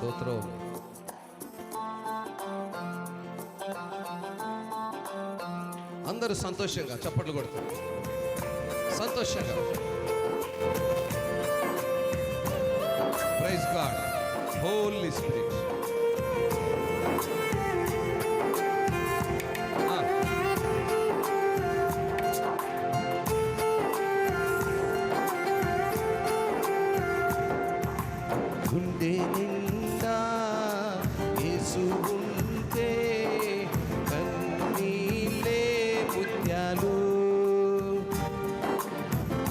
స్తోత్రం. అందరూ సంతోషంగా చప్పట్లు కొడతారు, సంతోషంగా. Praise God. Holy spirit. గుండె నిండా యేసు ఉంటే కన్నీలే ముత్యాలు,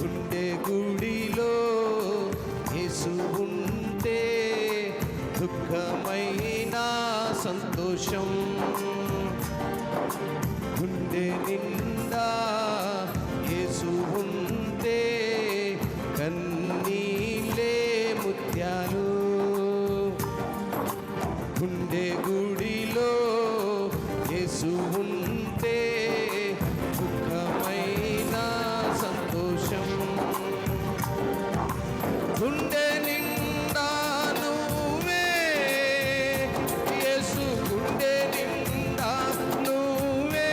గుండె గుడిలో యేసు ఉంటే దుఃఖమైన సంతోషం. గుండె నిండా యేసు ఉంటే కన్నీలే ముత్యాలు, గుండె గుడిలో యేసు ఉంటే దుఃఖమైన సంతోషం. గుండె నిండా నువ్వే యేసు, గుండె నిండా నువ్వే,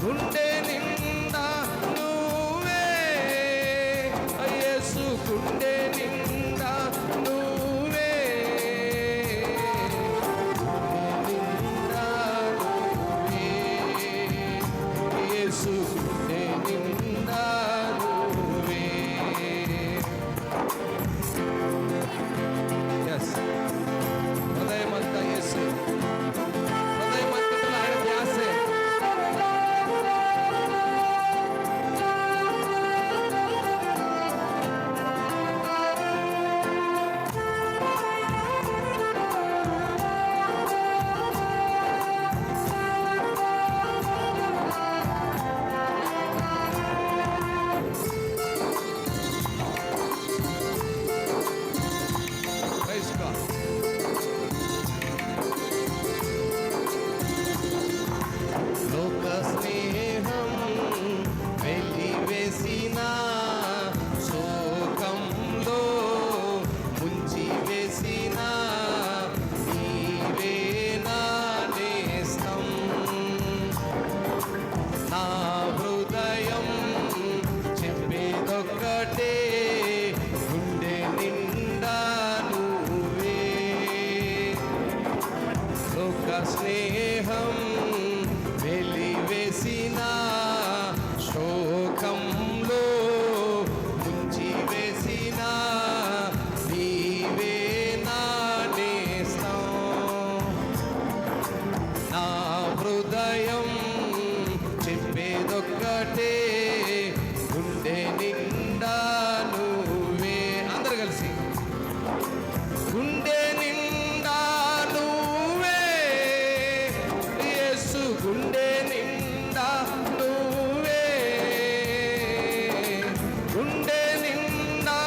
గుండె నిండా నువ్వే యేసు, గుండె నిండా నువ్వే, యేసు, గుండె నిండా నువ్వే. ఎస్, హృదయమంతా యేసు, హృదయమంతటా ఆయన ధ్యాసే. Praise God. లోక స్నేహం వెలివేసిన శోకంలో ముంచి వేసిన నీవే నా నేస్తం. నా హృదయం చెప్పేదొక్కటే, గుండె నిండా నువ్వే. లోక స్నేహం వెలివేసిన శోకంలో ముంచి వేసిన నీవే నా నేస్తం. నా హృదయం చెప్పేదొక్కటే, గుండె నిండా నువ్వే. అందరు కలిసి గుండె నిండా నువ్వే యేసు, గుండె నిండా నువ్వే, గుండె నిండా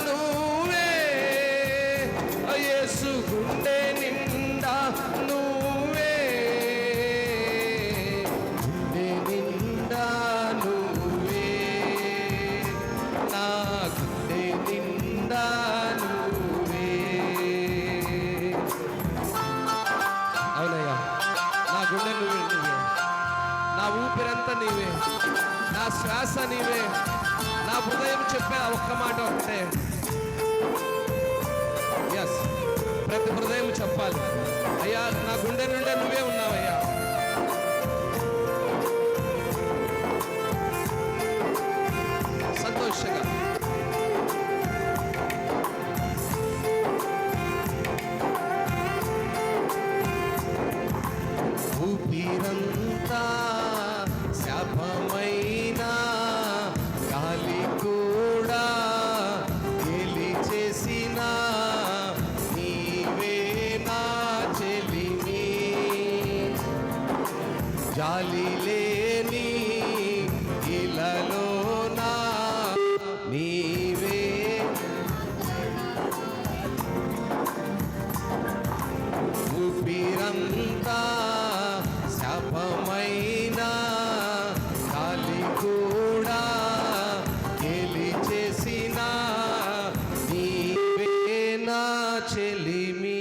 నువ్వే యేసు, గుండె నిండా నువ్వే, గుండె నిండా నువ్వే, నా గుండె నిండా నువ్వే. అవునయ్యా, నా గుండె నువ్వే, నువ్వే నా ఊపిరంతా నీవే, నా శ్వాస నీవే. నా హృదయం చెప్పే ఒక్క మాట ఒకటే. ఎస్, ప్రతి హృదయం చెప్పాలి, అయ్యా నా గుండె నుండే నువ్వే ఉన్నావయ్యా. సంతోషంగా ఊపిరంతా శాపమైన గాలి కూడా గెలిచేసిన నీవే నా చెలిమి. జాలి లేని ఇలలోనా నీవే, ఊపిరంతా శాపమైన గాలి కూడా గెలిచేసిన నీవే నా చెలిమి.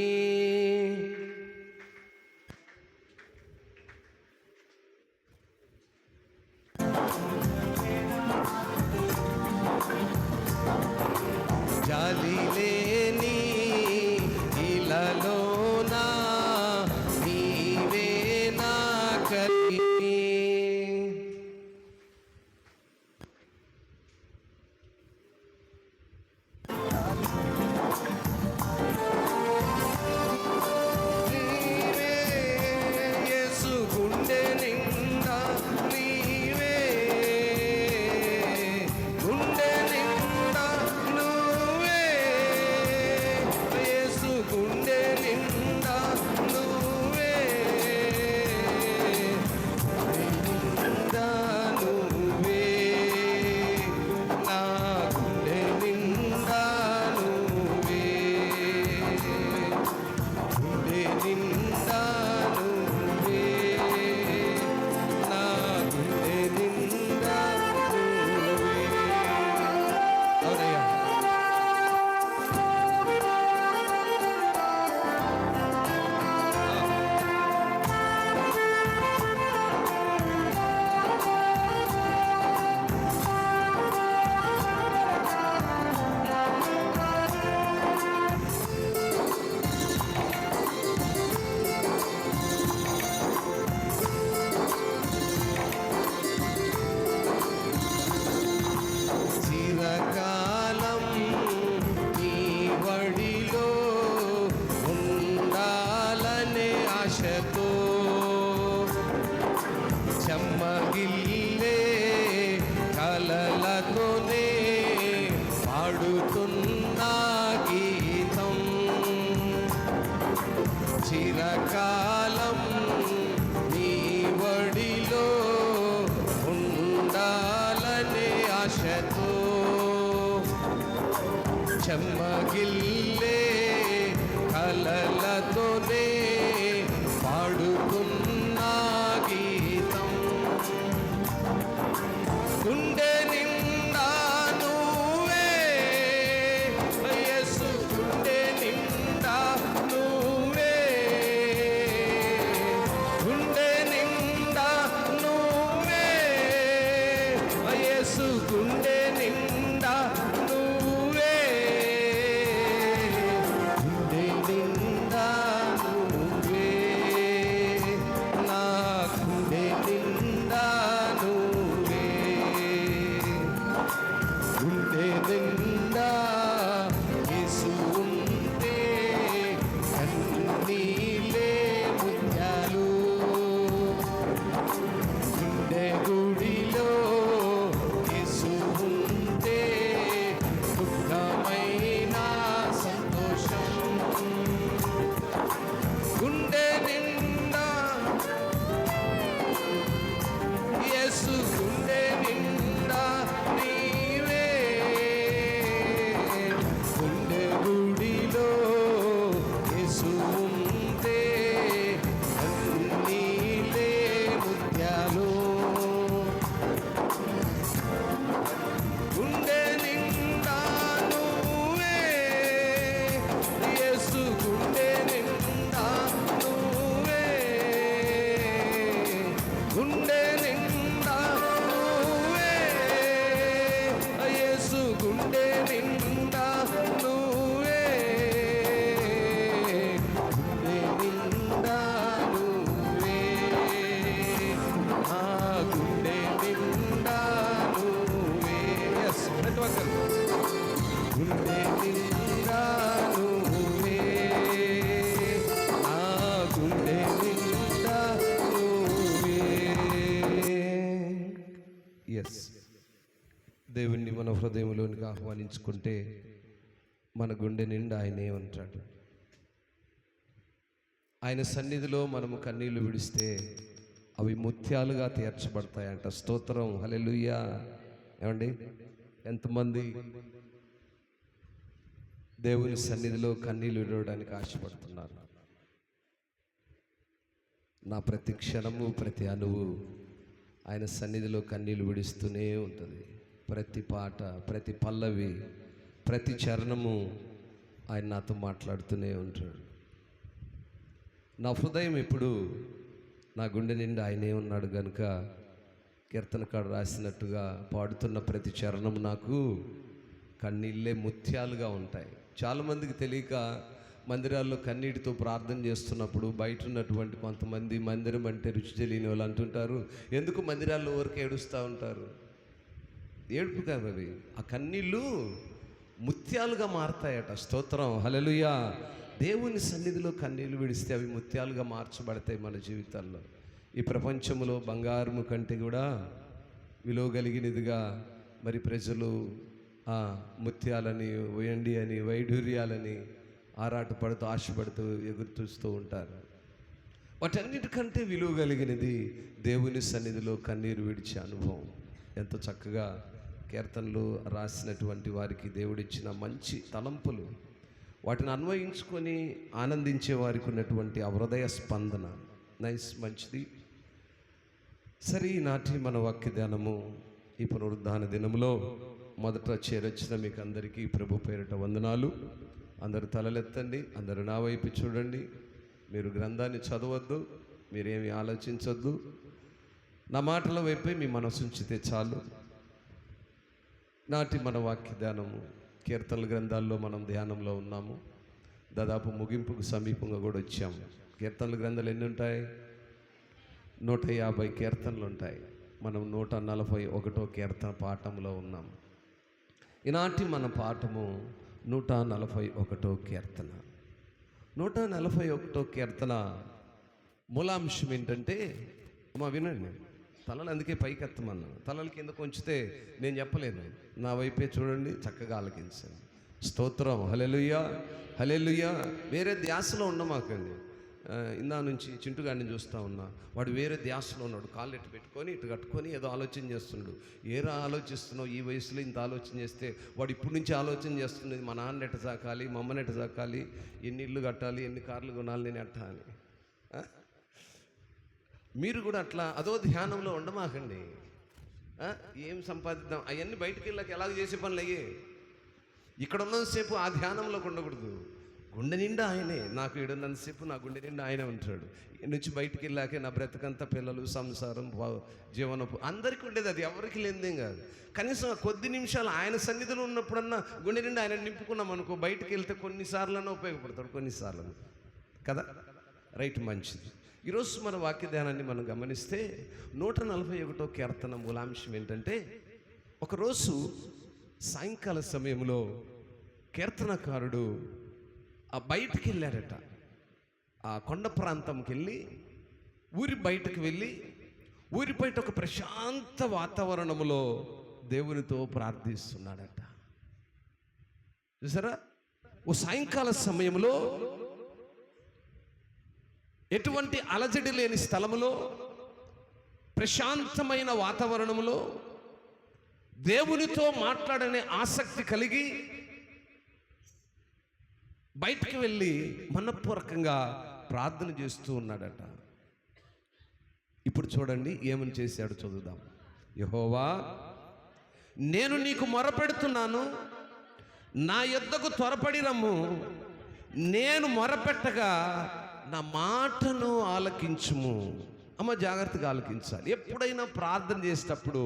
జాలి లేని ఇలలోనా నీవే నా కలిమి. గుండె నిండా నీవే, గుండె నిండా నువ్వే యేసు, గుండె నిండా నువ్వే, నిండా నువ్వే నా గుండె నిండా నువ్వే, గుండె నిండా చిరకాలం నీ వడిలో ఉండాలనే ఆశతో చెమ్మగిల్లే కలలతోనే పాడుతున్నా గీతం. చిరకాలం నీ వడిలో ఉండాలనే ఆశతో చెమ్మగిల్లే కలలతోనే పాడుతున్నా గీతం. గుండె నిండా నువ్వే యేసు, గుండె నిండా నువ్వే, గుండె నిండా నువ్వే యేసు, గుండె నిండా నువ్వే, గుండె నిండా నువ్వే నా గుండె నిండా నువ్వే, గుండె నిండా యేసు ఉంటే కన్నీలే ముత్యాలు, గుండె గుడిలో యేసు ఉంటే దుఃఖమైన సంతోషం. గుండె నిండా యేసు, గుండె నిండా నీవే, గుండె గుడిలో యేసు ఉంటే కన్నీలే ముత్యాలు. గుండె నిండా నువ్వే యేసు, గుండె నిండా నువ్వే, గుండె నిండా నువ్వే యేసు, గుండె నిండా నువ్వే, గుండె నిండా నువ్వే ఆ గుండె నిండా నువ్వే. ఎస్, ప్రతి ఒక్కరు గుండె నిండా నువ్వే ఆ గుండె నిండా నువ్వే. ఎస్, దేవుణ్ణి మన హృదయంలోనికి ఆహ్వానించుకుంటే మన గుండె నిండా ఆయన ఏమంటాడు? ఆయన సన్నిధిలో మనము కన్నీళ్లు విడిస్తే అవి ముత్యాలుగా తీర్చబడతాయంట. స్తోత్రం, హల్లెలూయా. ఏమండి, ఎంతమంది దేవుని సన్నిధిలో కన్నీళ్లు విడవడానికి ఆశపడుతున్నారు? నా ప్రతి క్షణము, ప్రతి అణువు ఆయన సన్నిధిలో కన్నీళ్లు విడుస్తూనే ఉంటుంది. ప్రతి పాట, ప్రతి పల్లవి, ప్రతి చరణము ఆయన నాతో మాట్లాడుతూనే ఉంటాడు. నా హృదయం ఎప్పుడు నా గుండె నిండా ఆయనే ఉన్నాడు కనుక కీర్తనకాడు రాసినట్టుగా పాడుతున్న ప్రతి చరణం నాకు కన్నీళ్ళే ముత్యాలుగా ఉంటాయి. చాలామందికి తెలియక మందిరాల్లో కన్నీటితో ప్రార్థన చేస్తున్నప్పుడు బయట ఉన్నటువంటి కొంతమంది మందిరం అంటే రుచి తెలియని వాళ్ళు అంటుంటారు, ఎందుకు మందిరాల్లో ఊరికే ఏడుస్తూ ఉంటారు. ఏడుపు కాదు అవి, ఆ కన్నీళ్ళు ముత్యాలుగా మారతాయట. స్తోత్రం, హల్లెలూయా. దేవుని సన్నిధిలో కన్నీళ్ళు విడిస్తే అవి ముత్యాలుగా మార్చబడతాయి మన జీవితాల్లో. ఈ ప్రపంచంలో బంగారము కంటే కూడా విలువ కలిగినదిగా మరి ప్రజలు ముత్యాలని, వెండి అని, వైఢూర్యాలని ఆరాటపడుతూ ఆశపడుతూ ఎగురుతూస్తూ ఉంటారు. వాటన్నిటికంటే విలువ కలిగినది దేవుని సన్నిధిలో కన్నీరు విడిచే అనుభవం. ఎంతో చక్కగా కీర్తనలు రాసినటువంటి వారికి దేవుడిచ్చిన మంచి తలంపులు, వాటిని అన్వయించుకొని ఆనందించే వారికి ఉన్నటువంటి ఆ హృదయ స్పందన నైస్, మంచిది. సరే, ఈనాటి మన వాక్య ధ్యానము ఈ పునరుద్ధాన దినంలో మొదట చేరొచ్చిన మీకు అందరికీ ప్రభు పేరిట వందనాలు. అందరూ తలలెత్తండి, అందరూ నా వైపు చూడండి. మీరు గ్రంథాన్ని చదవద్దు, మీరేమి ఆలోచించొద్దు, నా మాటల వైపే మీ మనసు ఉంచితే చాలు. నాటి మన వాక్య ధ్యానము కీర్తనల గ్రంథాల్లో మనం ధ్యానంలో ఉన్నాము. దాదాపు ముగింపుకు సమీపంగా కూడా వచ్చాము. కీర్తనల గ్రంథాలు ఎన్ని ఉంటాయి? 150 కీర్తనలు ఉంటాయి. మనం 141వ కీర్తన పాఠంలో ఉన్నాము. ఈనాటి మన పాఠము 141వ కీర్తన. 141వ కీర్తన మూలాంశం ఏంటంటే, వినండి, తలలు అందుకే పైకెత్తమన్నా, తలల కింద కొంచితే నేను చెప్పలేదు, నా వైపే చూడండి, చక్కగా ఆలకించండి. స్తోత్రం, హల్లెలూయా, హల్లెలూయా. వేరే ధ్యాసలో ఉండమాకండి. ఇందా నుంచి చింటుగాడిని చూస్తూ ఉన్నా, వాడు వేరే ధ్యాసలో ఉన్నాడు. కాళ్ళు ఎట్టు పెట్టుకొని ఇటు కట్టుకొని ఏదో ఆలోచన చేస్తున్నాడు. ఏరా ఆలోచిస్తున్నావు? ఈ వయసులో ఇంత ఆలోచన చేస్తే వాడు ఇప్పటి నుంచి ఆలోచన చేస్తున్నది, మా నాన్న ఎట్ట సాకాలి, మా అమ్మని ఎట్ట సాకాలి, ఎన్ని ఇల్లు కట్టాలి, ఎన్ని కార్లు కొనాలి, నేను ఎట్ట అని. మీరు కూడా అట్లా అదో ధ్యానంలో ఉండమాకండి. ఏం సంపాదిద్దాం, అవన్నీ బయటికి వెళ్ళాక ఎలాగ చేసే పనులు అయ్యే. ఇక్కడ ఉన్నంతసేపు ఆ ధ్యానంలోకి ఉండకూడదు. గుండె నిండా ఆయనే, నాకు ఈడున్నంతసేపు నా గుండె నిండా ఆయనే ఉంటాడు. నుంచి బయటికి వెళ్ళాకే నా బ్రతకంతా పిల్లలు, సంసారం, జీవనపు అందరికీ ఉండేది. అది ఎవరికి లేనిదేం కాదు. కనీసం కొద్ది నిమిషాలు ఆయన సన్నిధిలో ఉన్నప్పుడన్నా గుండె నిండా ఆయన నింపుకున్నాం అనుకో, బయటికి వెళ్తే కొన్నిసార్లన్నా ఉపయోగపడతాడు, కొన్నిసార్లు కదా. రైట్, మంచిది. ఈరోజు మన వాక్య ధ్యానాన్ని మనం గమనిస్తే 141వ కీర్తన మూలాంశం ఏంటంటే, ఒకరోజు సాయంకాల సమయంలో కీర్తనకారుడు బయటికి వెళ్ళారట. ఆ కొండ ప్రాంతంకి వెళ్ళి, ఊరి బయటకు వెళ్ళి, ఊరి బయట ఒక ప్రశాంత వాతావరణంలో దేవునితో ప్రార్థిస్తున్నాడట. చూసారా, ఓ సాయంకాల సమయంలో ఎటువంటి అలజడి లేని స్థలములో, ప్రశాంతమైన వాతావరణంలో దేవునితో మాట్లాడనే ఆసక్తి కలిగి బయటికి వెళ్ళి మనపూర్వకంగా ప్రార్థన చేస్తూ ఉన్నాడట. ఇప్పుడు చూడండి ఏమని చేశాడు, చదువుదాం. యెహోవా, నేను నీకు మొరపెడుతున్నాను, నా యొద్దకు త్వరపడి రమ్ము. నేను మొరపెట్టగా నా మాటను ఆలకించుము. అమ్మ, జాగ్రత్తగా ఆలకించాలి. ఎప్పుడైనా ప్రార్థన చేసేటప్పుడు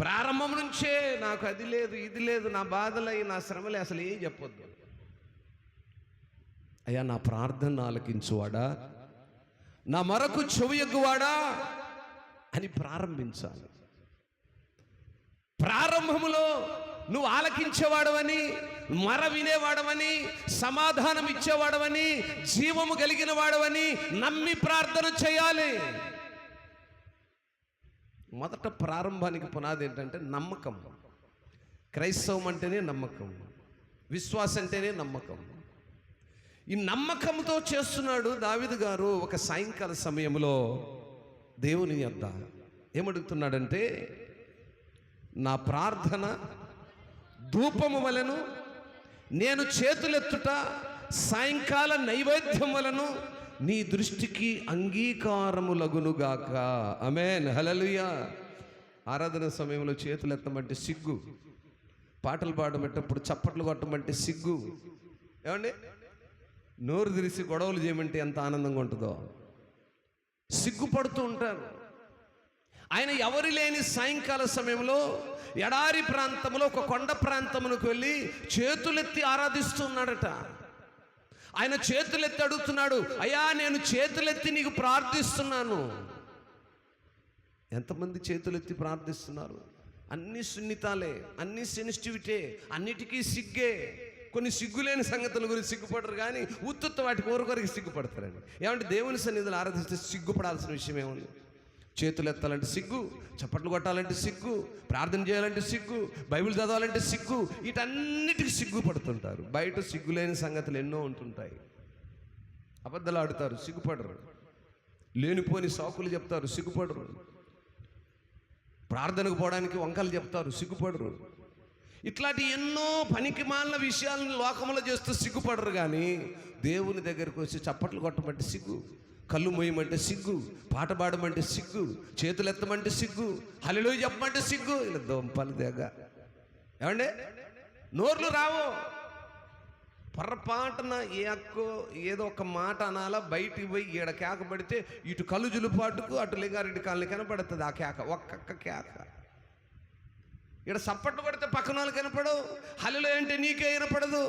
ప్రారంభం నుంచే నాకు అది లేదు, ఇది లేదు, నా బాధలై, నా శ్రమలే, అసలు ఏం చెప్పొద్దు. అయ్యా, నా ప్రార్థన ఆలకించువాడా, నా మొరకు చెవియొగ్గువాడా అని ప్రారంభించాలి. ప్రారంభములో నువ్వు ఆలకించేవాడవని, మర వినేవాడవని, సమాధానం ఇచ్చేవాడవని, జీవము కలిగిన వాడవని నమ్మి ప్రార్థన చేయాలి. మొదట ప్రారంభానికి పునాది ఏంటంటే నమ్మకం. క్రైస్తవం అంటేనే నమ్మకం, విశ్వాసం అంటేనే నమ్మకం. ఈ నమ్మకంతో చేస్తున్నాడు దావీదు గారు. ఒక సాయంకాల సమయంలో దేవుని యొద్ద ఏమడుగుతున్నాడంటే, నా ప్రార్థన ధూపము వలెను, నేను చేతులెత్తుట సాయంకాల నైవేద్యం వలను నీ దృష్టికి అంగీకారములగునుగాక. ఆమేన్, హల్లెలూయా. ఆరాధన సమయంలో చేతులు ఎత్తమంటే సిగ్గు, పాటలు పాడమంటప్పుడు చప్పట్లు కొట్టమంటే సిగ్గు, ఏమండి, నోరు తెరిచి గొడవలు చేయమంటే ఎంత ఆనందంగా ఉంటుందో. సిగ్గుపడుతూ ఉంటారు. ఆయన ఎవరు లేని సాయంకాల సమయంలో ఎడారి ప్రాంతంలో ఒక కొండ ప్రాంతమునకు వెళ్ళి చేతులెత్తి ఆరాధిస్తున్నాడట. ఆయన చేతులెత్తి అడుగుతున్నాడు, అయ్యా నేను చేతులెత్తి నీకు ప్రార్థిస్తున్నాను. ఎంతమంది చేతులెత్తి ప్రార్థిస్తున్నారు? అన్ని సున్నితాలే, అన్ని సెన్సిటివిటీ, అన్నిటికీ సిగ్గే. కొన్ని సిగ్గులేని సంగతుల గురించి సిగ్గుపడరు, కానీ ఉత్తుత్త వాటి కోరికొరికి సిగ్గుపడతారండి. ఏమంటే దేవుని సన్నిధిలో ఆరాధిస్తే సిగ్గుపడాల్సిన విషయం ఏముంది? చేతులు ఎత్తాలంటే సిగ్గు, చప్పట్లు కొట్టాలంటే సిగ్గు, ప్రార్థన చేయాలంటే సిగ్గు, బైబిల్ చదవాలంటే సిగ్గు, వీటన్నిటికీ సిగ్గుపడుతుంటారు. బయట సిగ్గులేని సంగతులు ఎన్నో ఉంటుంటాయి. అబద్ధాలు ఆడుతారు, సిగ్గుపడరు. లేనిపోని సాకులు చెప్తారు, సిగ్గుపడరు. ప్రార్థనకు పోవడానికి వంకలు చెప్తారు, సిగ్గుపడరు. ఇట్లాంటి ఎన్నో పనికిమాలిన విషయాలను లోకంలో చేస్తూ సిగ్గుపడరు, కానీ దేవుని దగ్గరికి వచ్చి చప్పట్లు కొట్టమంటే సిగ్గు, కళ్ళు మొయ్యమంటే సిగ్గు, పాట పాడమంటే సిగ్గు, చేతులు ఎత్తమంటే సిగ్గు, హల్లెలూయా చెప్పమంటే సిగ్గు. ఇలా దొంపలు దగ్గ. ఏమండి, నోర్లు రావు. పొరపాటున ఏ అక్కో ఏదో ఒక మాట అనాలా, బయటికి పోయి ఈడ కేక పడితే ఇటు కళ్ళు జులుపాటుకు అటు లింగారెడ్డి కాలనీ కనపడుతుంది ఆ కేక, ఒక్కొక్క కేక. ఇక్కడ సప్పట్లు కొడితే పక్కన వాళ్ళు కనపడవు. హల్లెలూయా అంటే నీకే వినపడదు,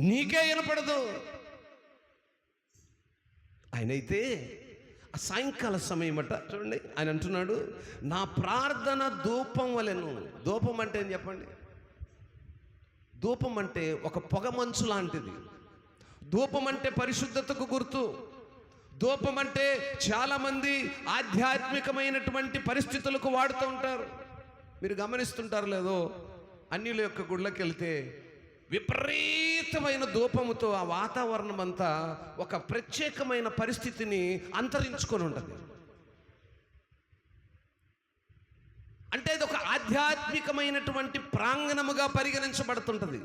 నీకే వినపడదు. ఆయనైతే ఆ సాయంకాల సమయం అట చూడండి, ఆయన అంటున్నాడు, నా ప్రార్థన ధూపం వలెను. ధూపం అంటే ఏం చెప్పండి? ధూపం అంటే ఒక పొగ మంచు లాంటిది. ధూపం అంటే పరిశుద్ధతకు గుర్తు. ధూపం అంటే చాలామంది ఆధ్యాత్మికమైనటువంటి పరిస్థితులకు వాడుతూ ఉంటారు. మీరు గమనిస్తుంటారు లేదో, అన్యుల యొక్క గుళ్ళకి వెళ్తే విపరీతమైన ధూపముతో ఆ వాతావరణం అంతా ఒక ప్రత్యేకమైన పరిస్థితిని అంతరించుకొని ఉంటుంది. అంటే ఇది ఒక ఆధ్యాత్మికమైనటువంటి ప్రాంగణముగా పరిగణించబడుతుంటుంది.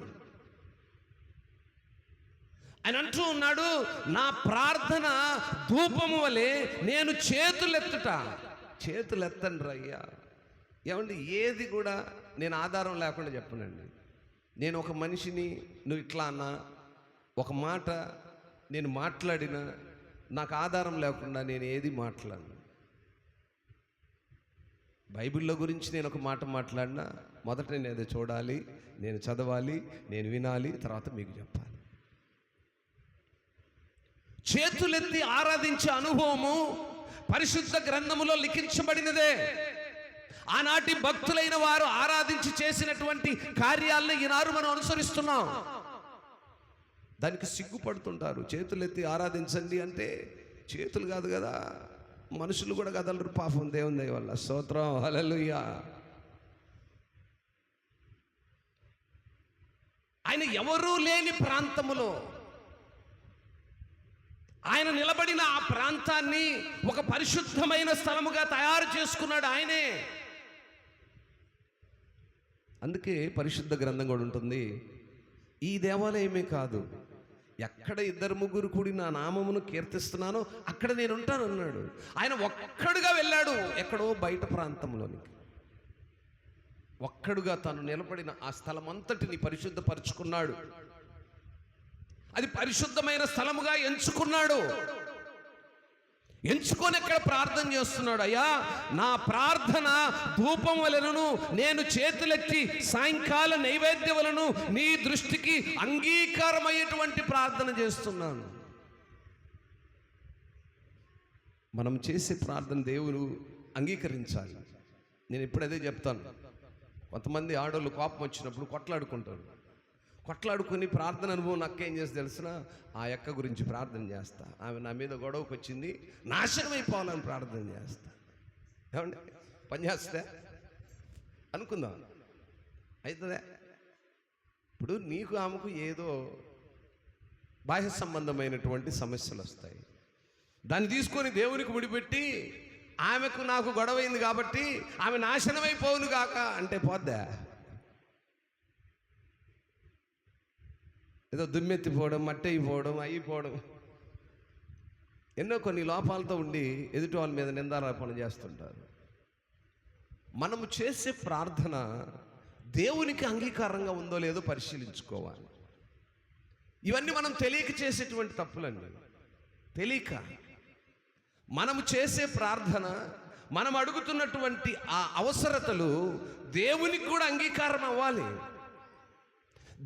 ఆయన అంటూ ఉన్నాడు, నా ప్రార్థన ధూపము వలె నేను చేతులెత్తుట. చేతులెత్తండి రయ్యా. ఏమండి, ఏది కూడా నేను ఆధారం లేకుండా చెప్పనండి. నేను ఒక మనిషిని నువ్వు ఇట్లా అన్నా, ఒక మాట నేను మాట్లాడినా నాకు ఆధారం లేకుండా నేను ఏది మాట్లాడను. బైబిల్లో గురించి నేను ఒక మాట మాట్లాడినా మొదట నేను ఏదో చూడాలి, నేను చదవాలి, నేను వినాలి, తర్వాత మీకు చెప్పాలి. చేతులెత్తి ఆరాధించే అనుభవము పరిశుద్ధ గ్రంథములో లిఖించబడినదే. ఆనాటి భక్తులైన వారు ఆరాధించి చేసినటువంటి కార్యాలను ఈనాడు మనం అనుసరిస్తున్నాం. దానికి సిగ్గుపడుతుంటారు. చేతులెత్తి ఆరాధించండి అంటే చేతులు కాదు కదా, మనుషులు కూడా కదలరు పాపం. దేవుని దయ వల్ల స్తోత్రం, హల్లెలూయా. ఆయన ఎవరూ లేని ప్రాంతములో ఆయన నిలబడిన ఆ ప్రాంతాన్ని ఒక పరిశుద్ధమైన స్థలముగా తయారు చేసుకున్నాడు ఆయనే. అందుకే పరిశుద్ధ గ్రంథం కూడా ఉంటుంది, ఈ దేవాలయమే కాదు, ఎక్కడ ఇద్దరు ముగ్గురు కూడి నా నామమును కీర్తిస్తున్నానో అక్కడ నేను ఉంటాను అన్నాడు. ఆయన ఒక్కడుగా వెళ్ళాడు ఎక్కడో బయట ప్రాంతంలోనికి. ఒక్కడుగా తను నిలబడిన ఆ స్థలం అంతటిని పరిశుద్ధపరుచుకున్నాడు. అది పరిశుద్ధమైన స్థలముగా ఎంచుకున్నాడు. ఎంచుకొని ఎక్కడ ప్రార్థన చేస్తున్నాడు, అయ్యా నా ప్రార్థన ధూపం వలెను, నేను చేతులెత్తి సాయంకాల నైవేద్యం వలన నీ దృష్టికి అంగీకారమయ్యేటువంటి ప్రార్థన చేస్తున్నాను. మనం చేసే ప్రార్థన దేవుడు అంగీకరించాలి. నేను ఇప్పుడదే చెప్తాను. కొంతమంది ఆడోళ్ళు కోపం వచ్చినప్పుడు కొట్లాడుకుంటారు. కొట్లాడుకుని ప్రార్థన అనుభవం నాకేం చేస్తే తెలిసిన, ఆ యొక్క గురించి ప్రార్థన చేస్తా, ఆమె నా మీద గొడవకు వచ్చింది, నాశనం అయిపోవాలని ప్రార్థన చేస్తా. ఏమండి, పని చేస్తే అనుకుందాం, అవుతుందా? ఇప్పుడు నీకు ఆమెకు ఏదో బాహ్య సంబంధమైనటువంటి సమస్యలు వస్తాయి. దాన్ని తీసుకొని దేవునికి ముడిపెట్టి ఆమెకు నాకు గొడవైంది కాబట్టి ఆమె నాశనమైపోవును కాక అంటే పోద్దా? ఏదో దుమ్మెత్తిపోవడం, మట్టి అయిపోవడం, అయిపోవడం, ఎన్నో కొన్ని లోపాలతో ఉండి ఎదుటి వాళ్ళ మీద నిందారోపణ చేస్తుంటారు. మనము చేసే ప్రార్థన దేవునికి అంగీకారంగా ఉందో లేదో పరిశీలించుకోవాలి. ఇవన్నీ మనం తెలియక చేసేటువంటి తప్పులండి. తెలియక మనము చేసే ప్రార్థన, మనం అడుగుతున్నటువంటి ఆ అవసరతలు దేవునికి కూడా అంగీకారం అవ్వాలి.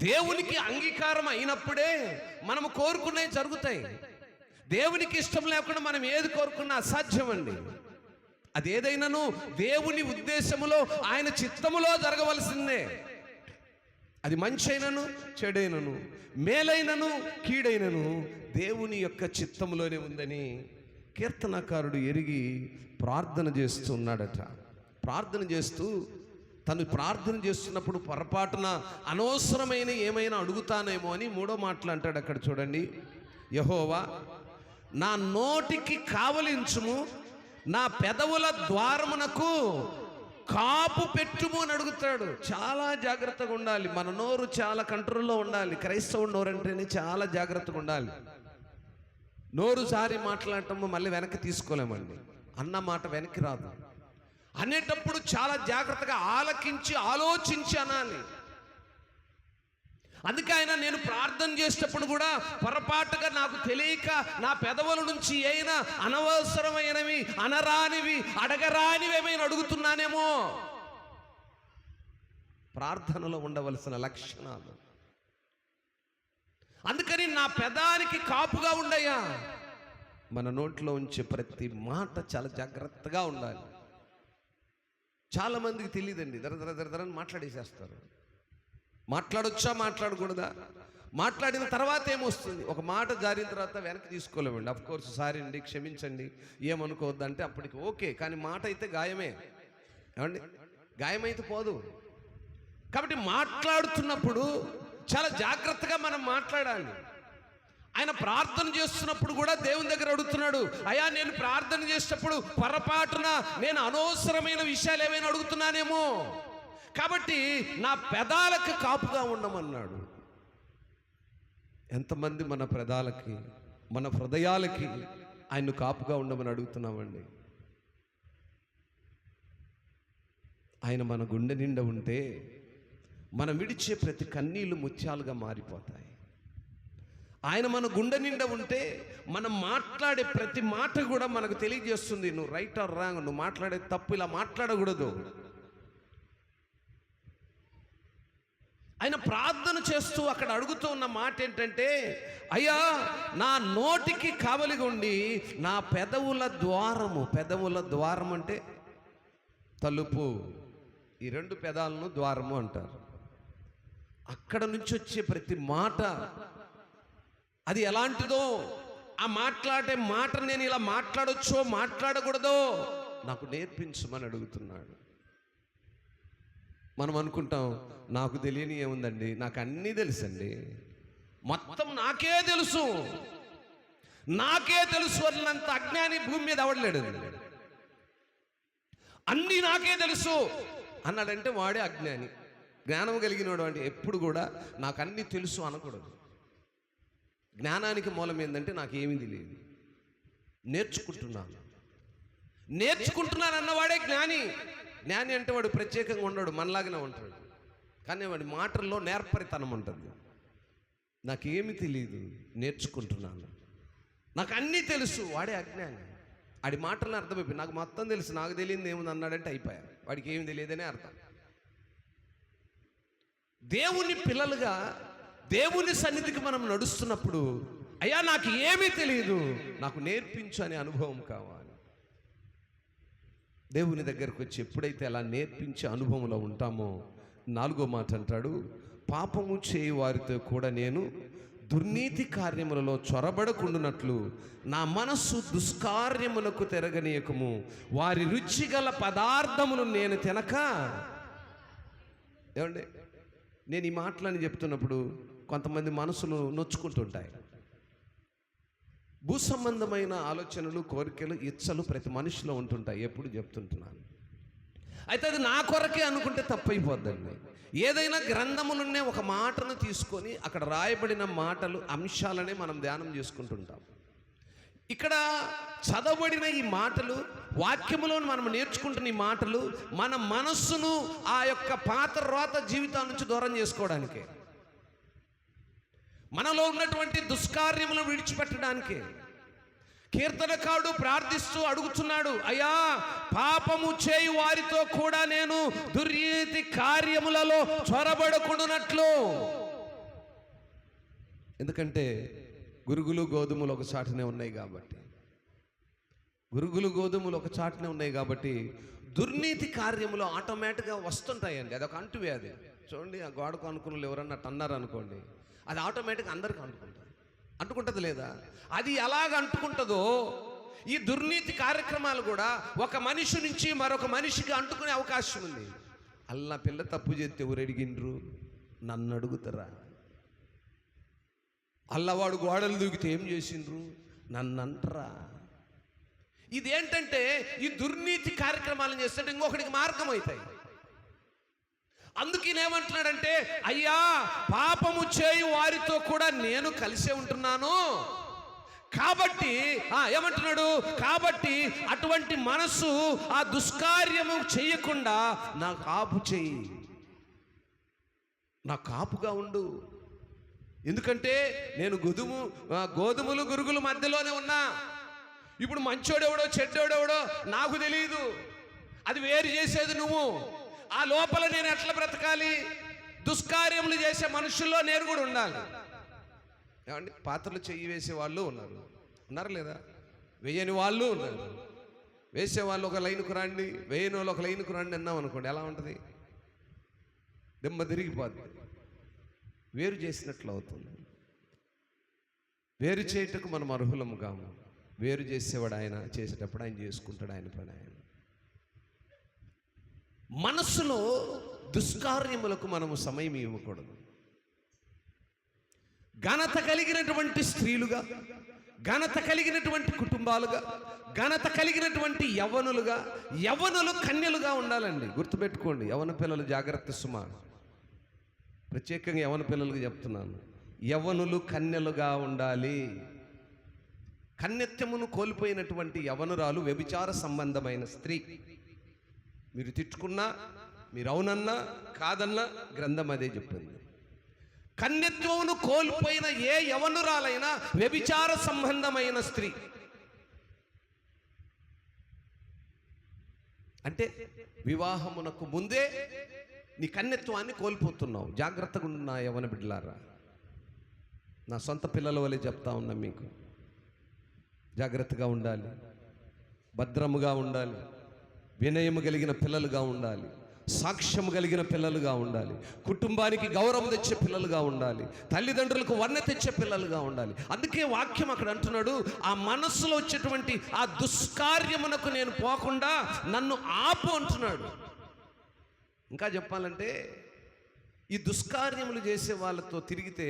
దేవునికి అంగీకారం అయినప్పుడే మనము కోరుకునేవి జరుగుతాయి. దేవునికి ఇష్టం లేకుండా మనం ఏది కోరుకున్నా అసాధ్యం అండి. అది ఏదైనాను దేవుని ఉద్దేశములో, ఆయన చిత్తములో జరగవలసిందే. అది మంచి అయినను చెడైనను, మేలైనను కీడైనను దేవుని యొక్క చిత్తములోనే ఉందని కీర్తనకారుడు ఎరిగి ప్రార్థన చేస్తూ ఉన్నాడట. ప్రార్థన చేస్తూ తను ప్రార్థన చేస్తున్నప్పుడు పొరపాటున అనవసరమైన ఏమైనా అడుగుతానేమో అని 3వ మాటలు అంటాడు. అక్కడ చూడండి, యెహోవా నా నోటికి కావలించుము, నా పెదవుల ద్వారమునకు కాపు పెట్టుము అని అడుగుతాడు. చాలా జాగ్రత్తగా ఉండాలి. మన నోరు చాలా కంట్రోల్లో ఉండాలి. క్రైస్తవ నోరు అంటేనే చాలా జాగ్రత్తగా ఉండాలి. నోరు సారి మాట్లాడటము మళ్ళీ వెనక్కి తీసుకోలేమండి. అన్న మాట వెనక్కి రాదు. అనేటప్పుడు చాలా జాగ్రత్తగా ఆలకించి ఆలోచించి అనాలి. అందుకే ఆయన నేను ప్రార్థన చేసేటప్పుడు కూడా పొరపాటుగా నాకు తెలియక నా పెదవుల నుంచి అయినా అనవసరమైనవి, అనరానివి, అడగరానివి ఏమైనా అడుగుతున్నానేమో. ప్రార్థనలో ఉండవలసిన లక్షణాలు. అందుకని నా పెదానికి కాపుగా ఉండయ్యా. మన నోట్లో ఉంచే ప్రతి మాట చాలా జాగ్రత్తగా ఉండాలి. చాలామందికి తెలియదండి, దరని మాట్లాడేసేస్తారు. మాట్లాడొచ్చా మాట్లాడకూడదా? మాట్లాడిన తర్వాత ఏమొస్తుంది? ఒక మాట జారిన తర్వాత వెనక్కి తీసుకోలేమండి. అఫ్కోర్స్ సారీ అండి, క్షమించండి, ఏమనుకోవద్దంటే అప్పటికి ఓకే. కానీ మాట అయితే గాయమే. ఏమండి, గాయమైతే పోదు. కాబట్టి మాట్లాడుతున్నప్పుడు చాలా జాగ్రత్తగా మనం మాట్లాడాలి. ఆయన ప్రార్థన చేస్తున్నప్పుడు కూడా దేవుని దగ్గర అడుగుతున్నాడు, అయ్యా నేను ప్రార్థన చేసేటప్పుడు పొరపాటున నేను అనవసరమైన విషయాలు ఏమైనా అడుగుతున్నానేమో, కాబట్టి నా పెదాలకు కాపుగా ఉండమన్నాడు. ఎంతమంది మన పెదాలకి, మన హృదయాలకి ఆయన్ను కాపుగా ఉండమని అడుగుతున్నామండి. ఆయన మన గుండె నిండా ఉంటే మనం విడిచే ప్రతి కన్నీళ్లు ముత్యాలుగా మారిపోతాయి. ఆయన మన గుండె నిండా ఉంటే మనం మాట్లాడే ప్రతి మాట కూడా మనకు తెలియజేస్తుంది, నువ్వు రైట్ ఆర్ రాంగ్, నువ్వు మాట్లాడే తప్పు, ఇలా మాట్లాడకూడదు. ఆయన ప్రార్థన చేస్తూ అక్కడ అడుగుతూ ఉన్న మాట ఏంటంటే, అయ్యా నా నోటికి కావలిగా ఉండి నా పెదవుల ద్వారము. పెదవుల ద్వారం అంటే తలుపు. ఈ 2 పెదాలను ద్వారము అంటారు. అక్కడ నుంచి వచ్చే ప్రతి మాట అది ఎలాంటిదో, ఆ మాట్లాడే మాట నేను ఇలా మాట్లాడొచ్చో మాట్లాడకూడదో నాకు నేర్పించమని అడుగుతున్నాడు. మనం అనుకుంటాం నాకు తెలియని ఏముందండి, నాకు అన్నీ తెలుసండి, మొత్తం నాకే తెలుసు అన్నంత అజ్ఞాని భూమి మీద అవడలేడు. అన్నీ నాకే తెలుసు అన్నాడంటే వాడే అజ్ఞాని. జ్ఞానం కలిగినవాడు అంటే ఎప్పుడు కూడా నాకు అన్నీ తెలుసు అనకూడదు. జ్ఞానానికి మూలం ఏంటంటే నాకు ఏమీ తెలియదు, నేర్చుకుంటున్నాను అన్నవాడే జ్ఞాని. జ్ఞాని అంటే వాడు ప్రత్యేకంగా ఉండడు, మనలాగానే ఉంటాడు. కానీ వాడి మాటల్లో నేర్పరితనం ఉంటుంది. నాకేమీ తెలియదు, నేర్చుకుంటున్నాను, నాకు అన్నీ తెలుసు, వాడే అజ్ఞాని. వాడి మాటలను అర్థమైపోయి నాకు మొత్తం తెలుసు, నాకు తెలియదు ఏముంది అన్నాడంటే అయిపోయారు, వాడికి ఏమి తెలియదనే అర్థం. దేవుని పిల్లలుగా దేవుని సన్నిధికి మనం నడుస్తున్నప్పుడు, అయ్యా నాకు ఏమీ తెలియదు, నాకు నేర్పించు అనే అనుభవం కావాలి. దేవుని దగ్గరకు వచ్చి ఎప్పుడైతే అలా నేర్పించే అనుభవంలో ఉంటామో, 4వ మాట అంటాడు, పాపము చేయి వారితో కూడా నేను దుర్నీతి కార్యములలో చొరబడకుండునట్లు నా మనస్సు దుష్కార్యములకు తిరగనీయకము, వారి రుచిగల పదార్థములు నేను తినక. ఏమండి, నేను ఈ మాటలని చెప్తున్నప్పుడు కొంతమంది మనసులు నొచ్చుకుంటుంటాయి. భూ సంబంధమైన ఆలోచనలు, కోరికలు, ఇచ్చలు ప్రతి మనిషిలో ఉంటుంటాయి. ఎప్పుడు చెప్తుంటున్నాను. అయితే అది నా కొరకే అనుకుంటే తప్పైపోద్దండి. ఏదైనా గ్రంథములున్నే ఒక మాటను తీసుకొని అక్కడ రాయబడిన మాటలు, అంశాలనే మనం ధ్యానం చేసుకుంటుంటాం. ఇక్కడ చదవబడిన ఈ మాటలు, వాక్యములో మనం నేర్చుకుంటున్న ఈ మాటలు మన మనస్సును ఆ యొక్క పాత రోత జీవితాల నుంచి దూరం చేసుకోవడానికే. మనలో ఉన్నటువంటి దుష్కార్యములను విడిచిపెట్టడానికి. కీర్తనకారుడు ప్రార్థిస్తూ అడుగుతున్నాడు, అయ్యా పాపము చేయు వారితో కూడా నేను దుర్నీతి కార్యములలో చొరబడకుండానట్లు. ఎందుకంటే గురుగులు గోధుమలు ఒక చాటునే ఉన్నాయి కాబట్టి, దుర్నీతి కార్యములు ఆటోమేటిక్గా వస్తుంటాయండి. అదొక అంటువ్యాధి. చూడండి, ఆ గోడకు అనుకున్న ఎవరన్నా అన్నారు అనుకోండి, అది ఆటోమేటిక్గా అందరికీ అంటుకుంటుంది లేదా? అది ఎలాగ అంటుకుంటుందో ఈ దుర్నీతి కార్యక్రమాలు కూడా ఒక మనిషి నుంచి మరొక మనిషికి అంటుకునే అవకాశం ఉంది. అల్లా పిల్ల తప్పు చేస్తే ఎవరు అడిగిండ్రు? నన్ను అడుగుతారా? అల్లవాడు గోడలు దూకితే ఏం చేసిండ్రు? నన్ను అంటరా? ఇదేంటంటే ఈ దుర్నీతి కార్యక్రమాలను చేస్తుంటే ఇంకొకటికి మార్గం అవుతాయి. అందుకేనేమంటున్నాడంటే, అయ్యా పాపము చేయు వారితో కూడా నేను కలిసే ఉంటున్నాను కాబట్టి ఏమంటున్నాడు? కాబట్టి అటువంటి మనసు ఆ దుష్కార్యము చేయకుండా నాకు ఆపు చేయి, నా కాపుగా ఉండు. ఎందుకంటే నేను గోధుమలు గురుగుల మధ్యలోనే ఉన్నా. ఇప్పుడు మంచోడెవడో చెడ్డోడెవడో నాకు తెలియదు, అది వేరు చేసేది నువ్వు. ఆ లోపల నేను ఎట్లా బ్రతకాలి? దుష్కార్యములు చేసే మనుషుల్లో నేను కూడా ఉండాలి. ఏమండి, పాత్రలు చెయ్యి వేసే వాళ్ళు ఉన్నారు లేదా? వేయని వాళ్ళు ఉన్నారు. వేసే వాళ్ళు ఒక లైన్కు రండి, వేయని వాళ్ళు ఒక లైన్కు రండి అన్నాం అనుకోండి, ఎలా ఉంటుంది? దెమ్మ తిరిగిపోద్ది. వేరు చేసినట్లు అవుతుంది. వేరు చేయటకు మనం అర్హులము కాము. వేరు చేసేవాడు ఆయన, చేసేటప్పుడు ఆయన చేసుకుంటాడు ఆయన పని. ఆయన మనస్సులో దుష్కార్యములకు మనము సమయం ఇవ్వకూడదు. ఘనత కలిగినటువంటి స్త్రీలుగా, ఘనత కలిగినటువంటి కుటుంబాలుగా, ఘనత కలిగినటువంటి యవ్వనులు కన్యలుగా ఉండాలండి. గుర్తుపెట్టుకోండి, యవ్వన పిల్లలు జాగ్రత్త సుమా. ప్రత్యేకంగా యవ్వన పిల్లలకు చెప్తున్నాను, యవ్వనులు కన్యలుగా ఉండాలి. కన్యత్వమును కోల్పోయినటువంటి యవ్వనురాలు వ్యభిచార సంబంధమైన స్త్రీ. మీరు తిట్టుకున్నా, మీరు అవునన్నా కాదన్నా గ్రంథం అదే చెప్పింది. కన్యత్వమును కోల్పోయిన ఏ యవ్వనురాలైనా వ్యభిచార సంబంధమైన స్త్రీ. అంటే వివాహమునకు ముందే నీ కన్యత్వాన్ని కోల్పోతున్నావు. జాగ్రత్తగా ఉన్న యవ్వన బిడ్డలారా, నా సొంత పిల్లల వలె చెప్తా ఉన్నా మీకు, జాగ్రత్తగా ఉండాలి, భద్రముగా ఉండాలి, వినయము కలిగిన పిల్లలుగా ఉండాలి, సాక్ష్యము కలిగిన పిల్లలుగా ఉండాలి, కుటుంబానికి గౌరవం తెచ్చే పిల్లలుగా ఉండాలి, తల్లిదండ్రులకు వన్నె తెచ్చే పిల్లలుగా ఉండాలి. అందుకే వాక్యం అక్కడ అంటున్నాడు, ఆ మనస్సులో వచ్చేటువంటి ఆ దుష్కార్యమునకు నేను పోకుండా నన్ను ఆపు అంటున్నాడు. ఇంకా చెప్పాలంటే ఈ దుష్కార్యములు చేసే వాళ్ళతో తిరిగితే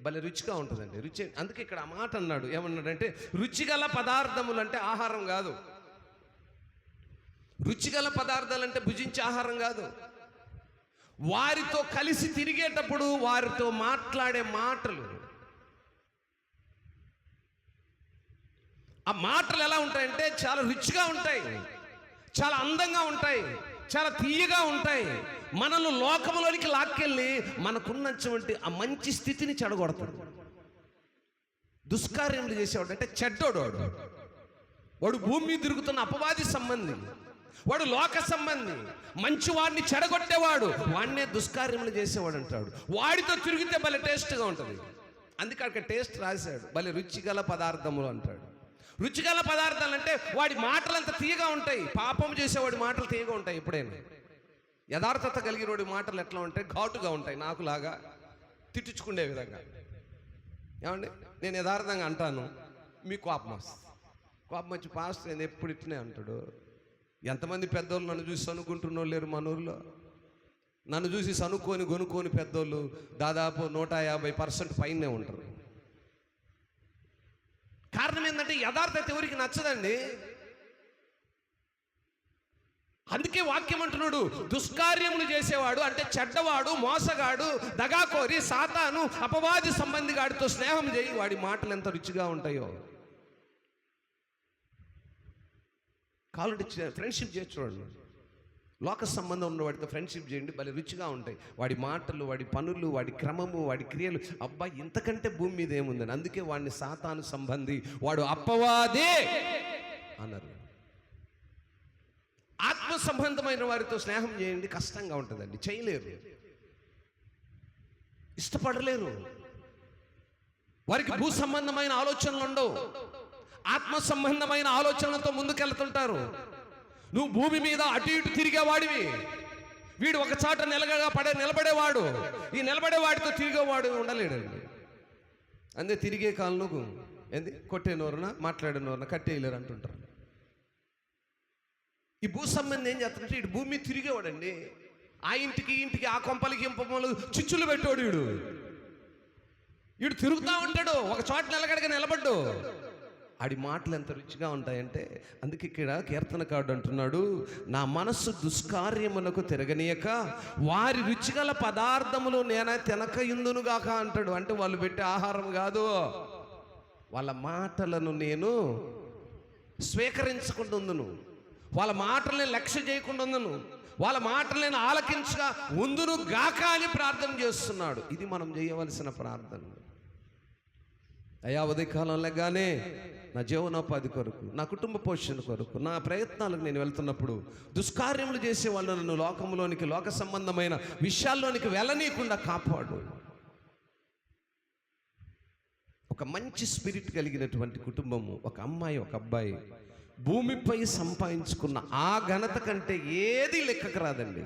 భలే రుచిగా ఉంటుందండి. రుచి, అందుకే ఇక్కడ ఆ మాట అన్నాడు. ఏమన్నాడంటే, రుచిగల పదార్థములు అంటే ఆహారం కాదు. రుచిగల పదార్థాలు అంటే భుజించే ఆహారం కాదు. వారితో కలిసి తిరిగేటప్పుడు వారితో మాట్లాడే మాటలు, ఆ మాటలు ఎలా ఉంటాయంటే చాలా రుచిగా ఉంటాయి, చాలా అందంగా ఉంటాయి, చాలా తీయగా ఉంటాయి. మనల్ని లోకములోనికి లాక్కెళ్ళి మనకున్నటువంటి ఆ మంచి స్థితిని చెడగొడతాడు. దుష్కార్యములు చేసేవాడు అంటే చెడ్డోడు. వాడు భూమి మీద తిరుగుతున్న అపవాది సంబంధి, వాడు లోక సంబంధి, మంచివాడిని చెడగొట్టేవాడు, వాడినే దుష్కార్యములు చేసేవాడు అంటాడు. వాడితో తిరిగితే భలే టేస్ట్గా ఉంటుంది. అందుకే అక్కడ టేస్ట్ రాశాడు, భలే రుచిగల పదార్థములు అంటాడు. రుచిగల పదార్థాలు అంటే వాడి మాటలు అంత తీయగా ఉంటాయి. పాపం చేసేవాడి మాటలు తీయగా ఉంటాయి. ఎప్పుడైనా యథార్థత కలిగిన వాడి మాటలు ఎట్లా ఉంటాయి? ఘాటుగా ఉంటాయి, నాకులాగా తిట్టించుకునే విధంగా. ఏమండి, నేను యథార్థంగా అంటాను, మీ కోపం వచ్చి పాస్టర్ నేను ఎప్పుడు ఇట్నే అంటాడు. ఎంతమంది పెద్దోళ్ళు నన్ను చూసి సనుక్కుంటున్న వాళ్ళు లేరు మన ఊర్లో? నన్ను చూసి కొనుక్కొని పెద్దోళ్ళు దాదాపు 150% పైనే ఉంటారు. కారణం ఏంటంటే యథార్థత ఎవరికి నచ్చదండి. అందుకే వాక్యం అంటున్నాడు, దుష్కార్యములు చేసేవాడు అంటే చెడ్డవాడు, మోసగాడు, దగాకోరి, సాతాను, అపవాది సంబంధిగాడితో స్నేహం చేయి, వాడి మాటలు ఎంత రుచిగా ఉంటాయో. కావాలంటే ఫ్రెండ్షిప్ చేసి చూడండి. లోక సంబంధం ఉన్న వాడితో ఫ్రెండ్షిప్ చేయండి, భలే రుచిగా ఉంటాయి. వాడి మాటలు, వాడి పనులు, వాడి క్రమము, వాడి క్రియలు, అబ్బా ఇంతకంటే భూమి మీద ఏముందని. అందుకే వాడిని సాతాను సంబంధి, వాడు అప్పవాదే అన్నారు. ఆత్మ సంబంధమైన వారితో స్నేహం చేయండి, కష్టంగా ఉంటుందండి, చేయలేరు, ఇష్టపడలేరు. వారికి భూ సంబంధమైన ఆలోచనలు ఉండవు, ఆత్మ సంబంధమైన ఆలోచనలతో ముందుకెళ్తుంటారు. నువ్వు భూమి మీద అటు ఇటు తిరిగేవాడివి, వీడు ఒక చాట నిలబడేవాడు. ఈ నిలబడేవాడితో తిరిగేవాడు ఉండలేడండి. అంతే తిరిగే కాళ్ళకు ఏంది కొట్టే నోరున మాట్లాడే నోరున కట్టేయలేరు అంటుంటారు. ఈ భూ సంబంధం ఏం చేస్తాడంటే ఇటు భూమి మీద తిరిగేవాడండి. ఆ ఇంటికి ఇంటికి, ఆ కొంపలకి ఇంపలు చిచ్చులు పెట్టాడు. వీడు తిరుగుతూ ఉంటాడు, ఒక చోట నిలబడ్డు. ఆడి మాటలు ఎంత రుచిగా ఉంటాయంటే, అందుకే ఇక్కడ కీర్తనకారుడు అంటున్నాడు, నా మనస్సు దుష్కార్యమునకు తిరగనీయక వారి రుచిగల పదార్థములు నేనే తినకయుందునుగాక అంటాడు. అంటే వాళ్ళు పెట్టే ఆహారం కాదు, వాళ్ళ మాటలను నేను స్వీకరించకుండా ఉందును, వాళ్ళ మాటల్ని లక్ష్య చేయకుండా ఉందును, వాళ్ళ మాటలు నేను ఆలకించగా ఉందును గాక అని ప్రార్థన చేస్తున్నాడు. ఇది మనం చేయవలసిన ప్రార్థన. అయ్యా ఉదయకాలం లేగానే నా జీవనోపాధి కొరకు, నా కుటుంబ పోషణ కొరకు, నా ప్రయత్నాలకు నేను వెళ్తున్నప్పుడు దుష్కార్యములు చేసే వాళ్ళు నన్ను లోకంలోనికి, లోక సంబంధమైన విషయాల్లోనికి వెళ్ళనీయకుండా కాపాడు. ఒక మంచి స్పిరిట్ కలిగినటువంటి కుటుంబము, ఒక అమ్మాయి ఒక అబ్బాయి భూమిపై సంపాదించుకున్న ఆ ఘనత కంటే ఏది లెక్కకు రాదండి.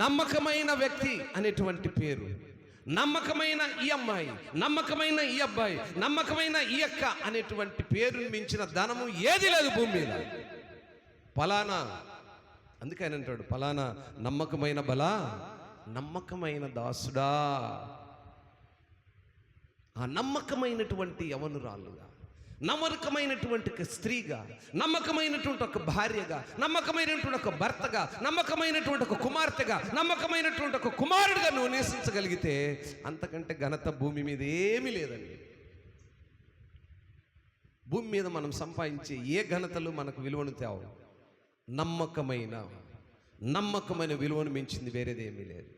నమ్మకమైన వ్యక్తి అనేటువంటి పేరు, నమ్మకమైన ఈ అమ్మాయి, నమ్మకమైన ఈ అబ్బాయి, నమ్మకమైన ఈ అక్క అనేటువంటి పేరుని మించిన ధనము ఏది లేదు భూమి మీద. ఫలానా, అందుకే ఆయన అంటాడు, ఫలానా నమ్మకమైన బలా, నమ్మకమైన దాసుడా. ఆ నమ్మకమైనటువంటి యవనురాలుగా, నమ్మకమైనటువంటి స్త్రీగా, నమ్మకమైనటువంటి ఒక భార్యగా, నమ్మకమైనటువంటి ఒక భర్తగా, నమ్మకమైనటువంటి ఒక కుమార్తెగా, నమ్మకమైనటువంటి ఒక కుమారుడిగా నువ్వు నివసించగలిగితే అంతకంటే ఘనత భూమి మీద ఏమీ లేదండి. భూమి మీద మనం సంపాదించే ఏ ఘనతలు మనకు విలువను తేవు. నమ్మకమైన విలువను మించింది వేరేది ఏమీ లేదు.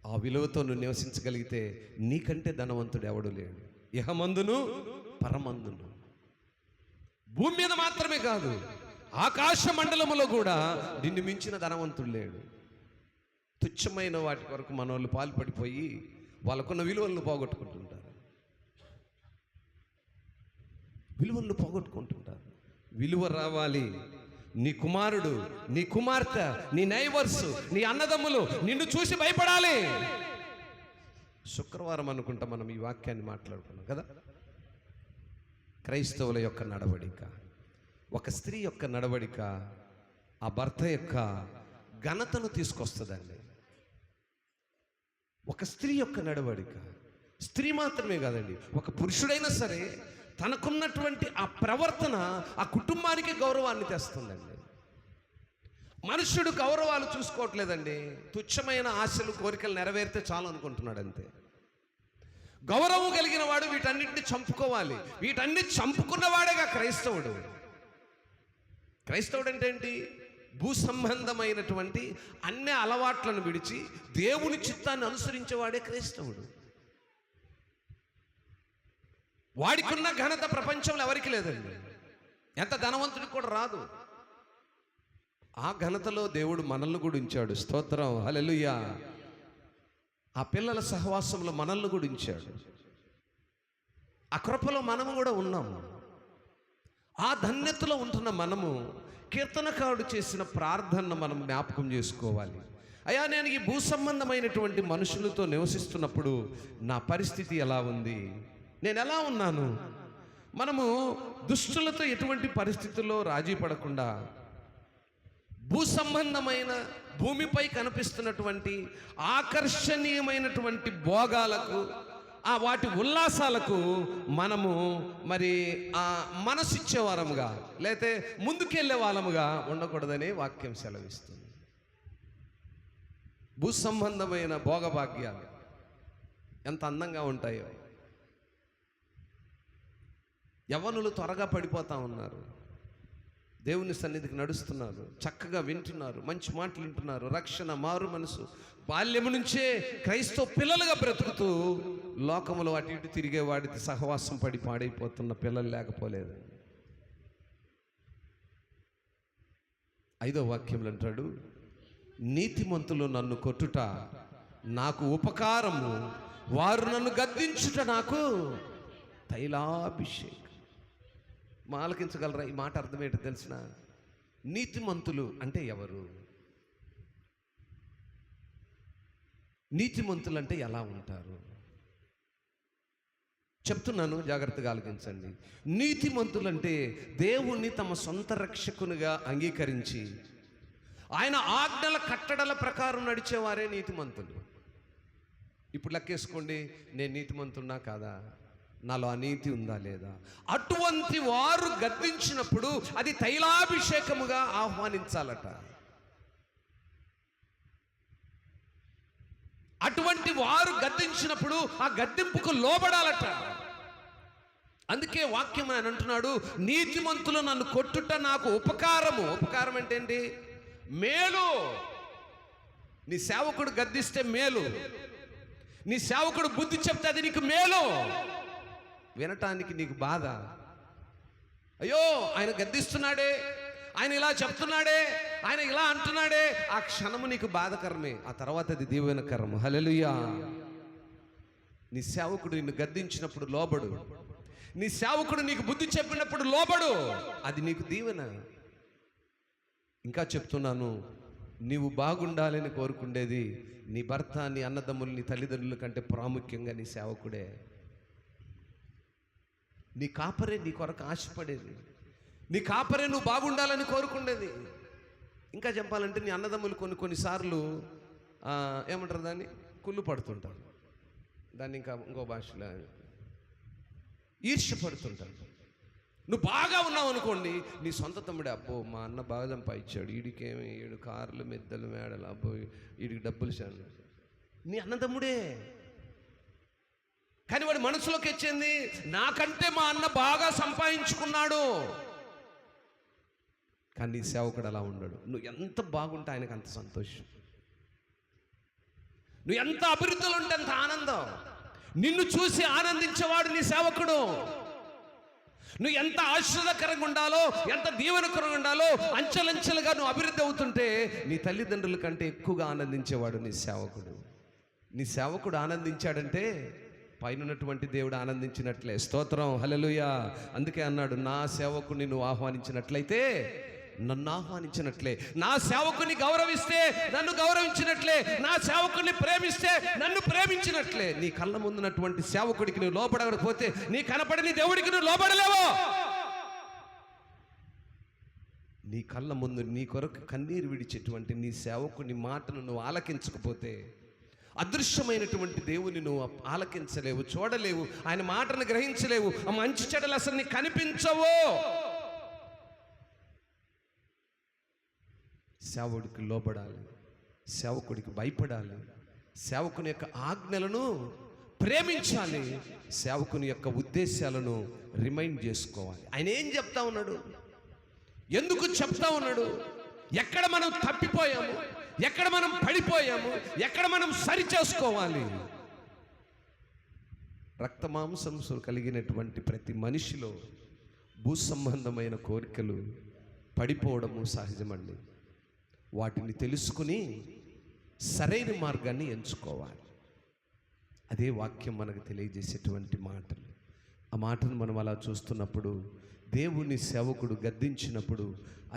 ఆ విలువతో నువ్వు నివసించగలిగితే నీకంటే ధనవంతుడు ఎవడు లేడు, ఇహమందును పరమందును. భూమి మీద మాత్రమే కాదు, ఆకాశ మండలములో కూడా నిన్ను మించిన ధనవంతుడు లేడు. తుచ్చమైన వాటి వరకు మన వాళ్ళు పాల్పడిపోయి వాళ్ళకున్న విలువలను పోగొట్టుకుంటుంటారు. విలువ రావాలి. నీ కుమారుడు, నీ కుమార్తె, నీ నైబర్స్, నీ అన్నదమ్ములు నిన్ను చూసి భయపడాలి. శుక్రవారం అనుకుంటా మనం ఈ వాక్యాన్ని మాట్లాడుకున్నాం కదా. క్రైస్తవుల యొక్క నడవడిక, ఒక స్త్రీ యొక్క నడవడిక ఆ భర్త యొక్క ఘనతను తీసుకొస్తుందండి. ఒక స్త్రీ యొక్క నడవడిక, స్త్రీ మాత్రమే కాదండి, ఒక పురుషుడైనా సరే తనకున్నటువంటి ఆ ప్రవర్తన ఆ కుటుంబానికి గౌరవాన్ని తెస్తుందండి. మనుష్యుడు గౌరవాలు చూసుకోవట్లేదండి, తుచ్చమైన ఆశలు కోరికలు నెరవేరితే చాలు అనుకుంటున్నాడు అంతే. గౌరవం కలిగిన వాడు వీటన్నిటిని చంపుకోవాలి. వీటన్ని చంపుకున్నవాడేగా క్రైస్తవుడు. క్రైస్తవుడు అంటే ఏంటి? భూ సంబంధమైనటువంటి అన్ని అలవాట్లను విడిచి దేవుని చిత్తాన్ని అనుసరించేవాడే క్రైస్తవుడు. వాడికున్న ఘనత ప్రపంచంలో ఎవరికి లేదండి, ఎంత ధనవంతుడికి కూడా రాదు. ఆ ఘనతలో దేవుడు మనల్ని కూడా ఉంచాడు. స్తోత్రం, హల్లెలూయా. ఆ పిల్లల సహవాసంలో మనల్ని కూడా ఉంచాడు. ఆ కృపలో మనము కూడా ఉన్నాము. ఆ ధన్యతలో ఉంటున్న మనము కీర్తనకారుడు చేసిన ప్రార్థనను మనం జ్ఞాపకం చేసుకోవాలి. అయ్యా, నేను ఈ భూ సంబంధమైనటువంటి మనుషులతో నివసిస్తున్నప్పుడు నా పరిస్థితి ఎలా ఉంది, నేను ఎలా ఉన్నాను? మనము దుష్టులతో ఎటువంటి పరిస్థితుల్లో రాజీ పడకుండా భూ సంబంధమైన భూమిపై కనిపిస్తున్నటువంటి ఆకర్షణీయమైనటువంటి భోగాలకు, ఆ వాటి ఉల్లాసాలకు మనము మరి ఆ మనసిచ్చే వారముగా లేతే ముందుకెళ్ళే వాళ్ళముగా ఉండకూడదని వాక్యం సెలవిస్తుంది. భూ సంబంధమైన భోగభాగ్యాలు ఎంత అందంగా ఉంటాయో, యవ్వనులు త్వరగా పడిపోతూ ఉన్నారు. దేవుని సన్నిధికి నడుస్తున్నారు, చక్కగా వింటున్నారు, మంచి మాటలు వింటున్నారు, రక్షణ, మారు మనసు, బాల్యము నుంచే క్రైస్తవ పిల్లలుగా బ్రతుకుతూ లోకములో అటు ఇటు తిరిగే వాడికి సహవాసం పడి పాడైపోతున్న పిల్లలు లేకపోలేదు. 5వ వాక్యంలో అంటాడు, నీతిమంతులు నన్ను కొట్టుట నాకు ఉపకారము, వారు నన్ను గద్దించుట నాకు తైలాభిషేకం. ఆలకించగలరా? ఈ మాట అర్థమేంటో తెలిసిన? నీతిమంతులు అంటే ఎవరు? నీతిమంతులు అంటే ఎలా ఉంటారు చెప్తున్నాను, జాగ్రత్తగా ఆలకించండి. నీతిమంతులు అంటే దేవుణ్ణి తమ సొంత రక్షకునిగా అంగీకరించి ఆయన ఆజ్ఞల కట్టడల ప్రకారం నడిచేవారే నీతిమంతులు. ఇప్పుడు లెక్కేసుకోండి, నేను నీతిమంతున్నా కాదా, నాలో అనీతి ఉందా లేదా? అటువంటి వారు గద్దించినప్పుడు అది తైలాభిషేకముగా ఆహ్వానించాలట. అటువంటి వారు గద్దించినప్పుడు ఆ గద్దింపుకు లోబడాలట. అందుకే వాక్యం ఆయన అంటున్నాడు, నీతిమంతులు నన్ను కొట్టుట నాకు ఉపకారము. ఉపకారం అంటే ఏంటి? మేలు. నీ సేవకుడు గద్దిస్తే మేలు, నీ సేవకుడు బుద్ధి చెప్తే అది నీకు మేలు. వినటానికి నీకు బాధ, అయ్యో ఆయన గద్దిస్తున్నాడే, ఆయన ఇలా చెప్తున్నాడే, ఆయన ఇలా అంటున్నాడే, ఆ క్షణము నీకు బాధకరమే, ఆ తర్వాత అది దీవెనకరము. హల్లెలూయా. నీ సేవకుడు నిన్ను గద్దించినప్పుడు లోబడు, నీ సేవకుడు నీకు బుద్ధి చెప్పినప్పుడు లోబడు, అది నీకు దీవెన. ఇంకా చెప్తున్నాను, నీవు బాగుండాలని కోరుకుండేది నీ భర్త, నీ అన్నదమ్ములు, నీ తల్లిదండ్రుల కంటే ప్రాముఖ్యంగా నీ సేవకుడే. నీ కాపరే నీ కొరకు ఆశపడేది, నీ కాపరే నువ్వు బాగుండాలని కోరుకుండేది. ఇంకా చెప్పాలంటే నీ అన్నదమ్ములు కొన్నిసార్లు ఏమంటారు దాన్ని, కుళ్ళు పడుతుంటారు, దాన్ని ఇంకో భాషలో ఈర్ష్యపడుతుంటారు. నువ్వు బాగా ఉన్నావు అనుకోండి, నీ సొంత తమ్ముడే, అబ్బో మా అన్న బాగా సంపాదించాడు, వీడికేమి 7 కార్లు, మెద్దలు, మేడలు, అబ్బో వీడికి డబ్బులు చాలు. నీ అన్నదమ్ముడే, కానీ వాడి మనసులోకి వచ్చింది, నాకంటే మా అన్న బాగా సంపాదించుకున్నాడు. కానీ నీ సేవకుడు అలా ఉండడు. నువ్వు ఎంత బాగుంటే ఆయనకు అంత సంతోషం, నువ్వు ఎంత అభివృద్ధిలో ఉంటే అంత ఆనందం. నిన్ను చూసి ఆనందించేవాడు నీ సేవకుడు. నువ్వు ఎంత ఆశ్చర్యకరంగా ఉండాలో, ఎంత దీవెనకరంగా ఉండాలో, అంచెలంచెలుగా నువ్వు అభివృద్ధి అవుతుంటే నీ తల్లిదండ్రుల కంటే ఎక్కువగా ఆనందించేవాడు నీ సేవకుడు. నీ సేవకుడు ఆనందించాడంటే పైనటువంటి దేవుడు ఆనందించినట్లే. స్తోత్రం, హల్లెలూయా. అందుకే అన్నాడు, నా సేవకుని నువ్వు ఆహ్వానించినట్లయితే నన్ను ఆహ్వానించినట్లే, నా సేవకుని గౌరవిస్తే నన్ను గౌరవించినట్లే, నా సేవకుని ప్రేమిస్తే నన్ను ప్రేమించినట్లే. నీ కళ్ళ ముందున్నటువంటి సేవకుడికి నువ్వు లోపడకపోతే నీ కనపడని దేవుడికి నువ్వు లోపడలేవు. నీ కళ్ళ ముందు నీ కొరకు కన్నీరు విడిచేటువంటి నీ సేవకుని మాటను నువ్వు ఆలకించకపోతే అదృశ్యమైనటువంటి దేవుని నువ్వు ఆలకించలేవు, చూడలేవు, ఆయన మాటను గ్రహించలేవు. ఆ మంచి చెడ్డలు అసలు నీకు కనిపించవు. సేవకుడికి లోబడాలి, సేవకుడికి భయపడాలి, సేవకుని యొక్క ఆజ్ఞలను ప్రేమించాలి, సేవకుని యొక్క ఉద్దేశాలను రిమైండ్ చేసుకోవాలి. ఆయన ఏం చెప్తా ఉన్నాడు, ఎందుకు చెప్తా ఉన్నాడు, ఎక్కడ మనం తప్పిపోయాము, ఎక్కడ మనం పడిపోయాము, ఎక్కడ మనం సరి చేసుకోవాలి. రక్తమాంసంసు కలిగినటువంటి ప్రతి మనిషిలో భూ సంబంధమైన కోరికలు పడిపోవడము సహజమండి. వాటిని తెలుసుకుని సరైన మార్గాన్ని ఎంచుకోవాలి. అదే వాక్యం మనకు తెలియజేసేటువంటి మాటలు. ఆ మాటను మనం అలా చూస్తున్నప్పుడు, దేవుని సేవకుడు గద్దించినప్పుడు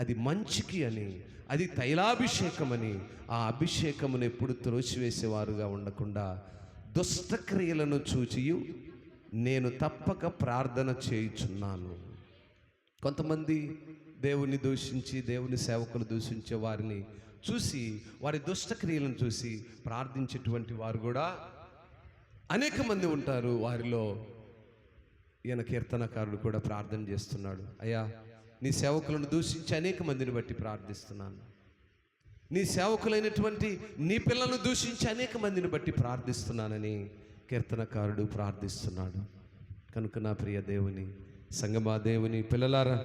అది మంచికి అని, అది తైలాభిషేకమని, ఆ అభిషేకమును ఎప్పుడు త్రోసివేసేవారుగా ఉండకుండా దుష్టక్రియలను చూచి నేను తప్పక ప్రార్థన చేయుచున్నాను. కొంతమంది దేవుని దూషించి, దేవుని సేవకులు దూషించే వారిని చూసి, వారి దుష్టక్రియలను చూసి ప్రార్థించేటువంటి వారు కూడా అనేక మంది ఉంటారు. వారిలో ఈయన కీర్తనకారుడు కూడా ప్రార్థన చేస్తున్నాడు, అయ్యా నీ సేవకులను దూషించి అనేక మందిని బట్టి ప్రార్థిస్తున్నాను, నీ సేవకులైనటువంటి నీ పిల్లలను దూషించి అనేక మందిని బట్టి ప్రార్థిస్తున్నానని కీర్తనకారుడు ప్రార్థిస్తున్నాడు. కనుక నా ప్రియ దేవుని సంగమా, దేవుని పిల్లలారా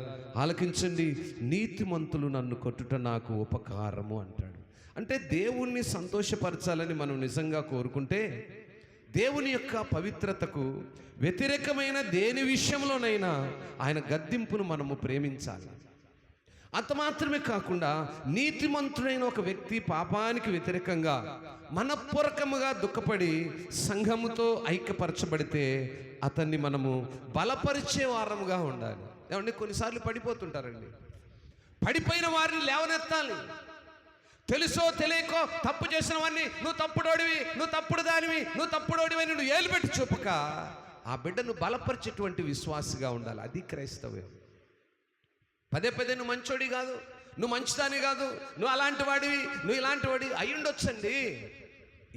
ఆలకించండి. నీతిమంతులు నన్ను కొట్టుట నాకు ఉపకారము అంటాడు. అంటే దేవుణ్ణి సంతోషపరచాలని మనం నిజంగా కోరుకుంటే దేవుని యొక్క పవిత్రతకు వ్యతిరేకమైన దేని విషయంలోనైనా ఆయన గద్దింపును మనము ప్రేమించాలి. అంత మాత్రమే కాకుండా నీతిమంతుడైన ఒక వ్యక్తి పాపానికి వ్యతిరేకంగా మనపూర్వకముగా దుఃఖపడి సంఘముతో ఐక్యపరచబడితే అతన్ని మనము బలపరిచే వారముగా ఉండాలి. ఏమంటే కొన్నిసార్లు పడిపోతుంటారండి. పడిపోయిన వారిని లేవనెత్తాలి. తెలుసో తెలియకో తప్పు చేసిన వాడిని నువ్వు తప్పుడోడివి, నువ్వు తప్పుడు దానివి, నువ్వు తప్పుడోడివి అని నువ్వు ఏలుపెట్టి చూపక ఆ బిడ్డను బలపరిచేటువంటి విశ్వాసిగా ఉండాలి. అది క్రైస్తవ్యం. పదే పదే నువ్వు మంచోడి కాదు, నువ్వు మంచిదాని కాదు, నువ్వు అలాంటి వాడివి, నువ్వు ఇలాంటి వాడి అయి ఉండొచ్చండి.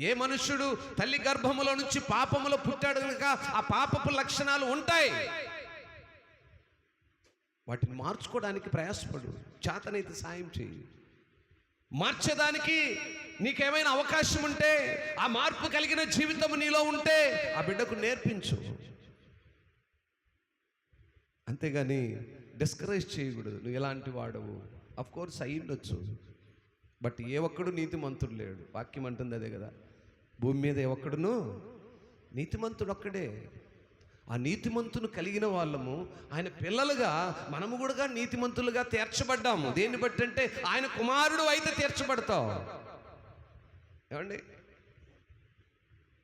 ఏ మనుష్యుడు తల్లి గర్భములో నుంచి పాపములో పుట్టాడు కనుక ఆ పాపపు లక్షణాలు ఉంటాయి. వాటిని మార్చుకోవడానికి ప్రయాసపడు, చేతనైతే సాయం చేయి. మార్చేదానికి నీకేమైనా అవకాశం ఉంటే, ఆ మార్పు కలిగిన జీవితం నీలో ఉంటే ఆ బిడ్డకు నేర్పించు. అంతేగాని డిస్కరేజ్ చేయకూడదు. నువ్వు ఎలాంటి వాడవు, అఫ్ కోర్స్ అయి ఉండొచ్చు, బట్ ఏ ఒక్కడు నీతిమంతుడు లేడు. వాక్యం అంటుంది అదే కదా, భూమి మీద ఏ ఒక్కడును నీతిమంతుడు ఒక్కడే. ఆ నీతిమంతును కలిగిన వాళ్ళము ఆయన పిల్లలుగా మనము కూడా నీతిమంతులుగా తీర్చబడ్డాము. దేన్ని బట్టి అంటే ఆయన కుమారుడు అయితే తీర్చబడతావు. ఏమండి,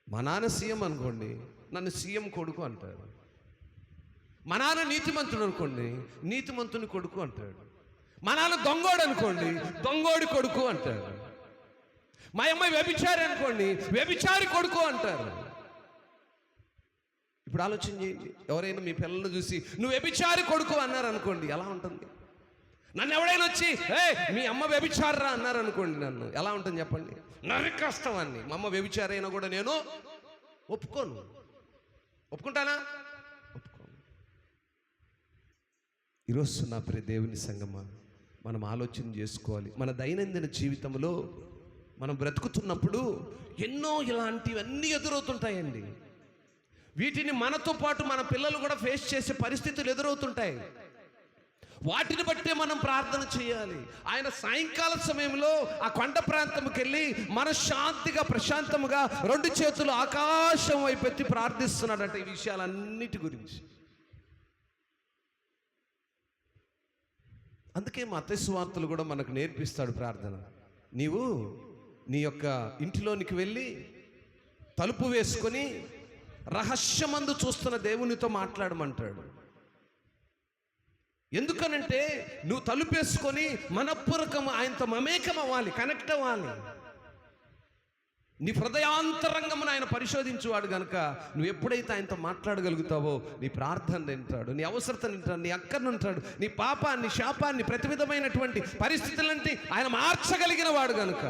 మా నాన్న సీఎం అనుకోండి, నన్ను సీఎం కొడుకు అంటాడు. మా నాన్న నీతిమంతుడు అనుకోండి, నీతిమంతుని కొడుకు అంటాడు. మా నాన్న దొంగోడు అనుకోండి, దొంగోడి కొడుకు అంటాడు. మా అమ్మాయి వ్యభిచారి అనుకోండి, వ్యభిచారి కొడుకు అంటారు. ఇప్పుడు ఆలోచన చేయండి, ఎవరైనా మీ పిల్లలను చూసి నువ్వు వ్యభిచారి కొడుకు అన్నారు అనుకోండి, ఎలా ఉంటుంది? నన్ను ఎవడైనా వచ్చి మీ అమ్మ వ్యభిచారరా అన్నారు అనుకోండి, నన్ను ఎలా ఉంటుంది చెప్పండి? నరికేస్తామని. మా అమ్మ వ్యభిచారైనా కూడా నేను ఒప్పుకోను. ఒప్పుకుంటానా? ఒప్పుకోను. ఈరోజు నా ప్రియ దేవుని సంగమా, మనం ఆలోచన చేసుకోవాలి. మన దైనందిన జీవితంలో మనం బ్రతుకుతున్నప్పుడు ఎన్నో ఇలాంటివన్నీ ఎదురవుతుంటాయండి. వీటిని మనతో పాటు మన పిల్లలు కూడా ఫేస్ చేసే పరిస్థితులు ఎదురవుతుంటాయి. వాటిని బట్టే మనం ప్రార్థన చేయాలి. ఆయన సాయంకాల సమయంలో ఆ కొండ ప్రాంతంకి వెళ్ళి మనశ్శాంతిగా ప్రశాంతముగా రెండు చేతులు ఆకాశం వైపు ఎత్తి ప్రార్థిస్తున్నాడట ఈ విషయాలన్నిటి గురించి. అందుకే మత్తయి సువార్తలు కూడా మనకు నేర్పిస్తాడు ప్రార్థన. నీవు నీ యొక్క ఇంటిలోనికి వెళ్ళి తలుపు వేసుకొని రహస్యమందు చూస్తున్న దేవునితో మాట్లాడమంటాడు. ఎందుకనంటే నువ్వు తలుపేసుకొని మనపూర్వకం ఆయనతో మమేకం అవ్వాలి, కనెక్ట్ అవ్వాలి. నీ హృదయాంతరంగమును ఆయన పరిశోధించువాడు కనుక నువ్వు ఎప్పుడైతే ఆయనతో మాట్లాడగలుగుతావో నీ ప్రార్థన వింటాడు, నీ అవసరతను వింటాడు, నీ అక్కర్ను వింటాడు, నీ పాపాన్ని శాపాన్ని ప్రతి విధమైనటువంటి పరిస్థితులంటే ఆయన మార్చగలిగిన వాడు కనుక,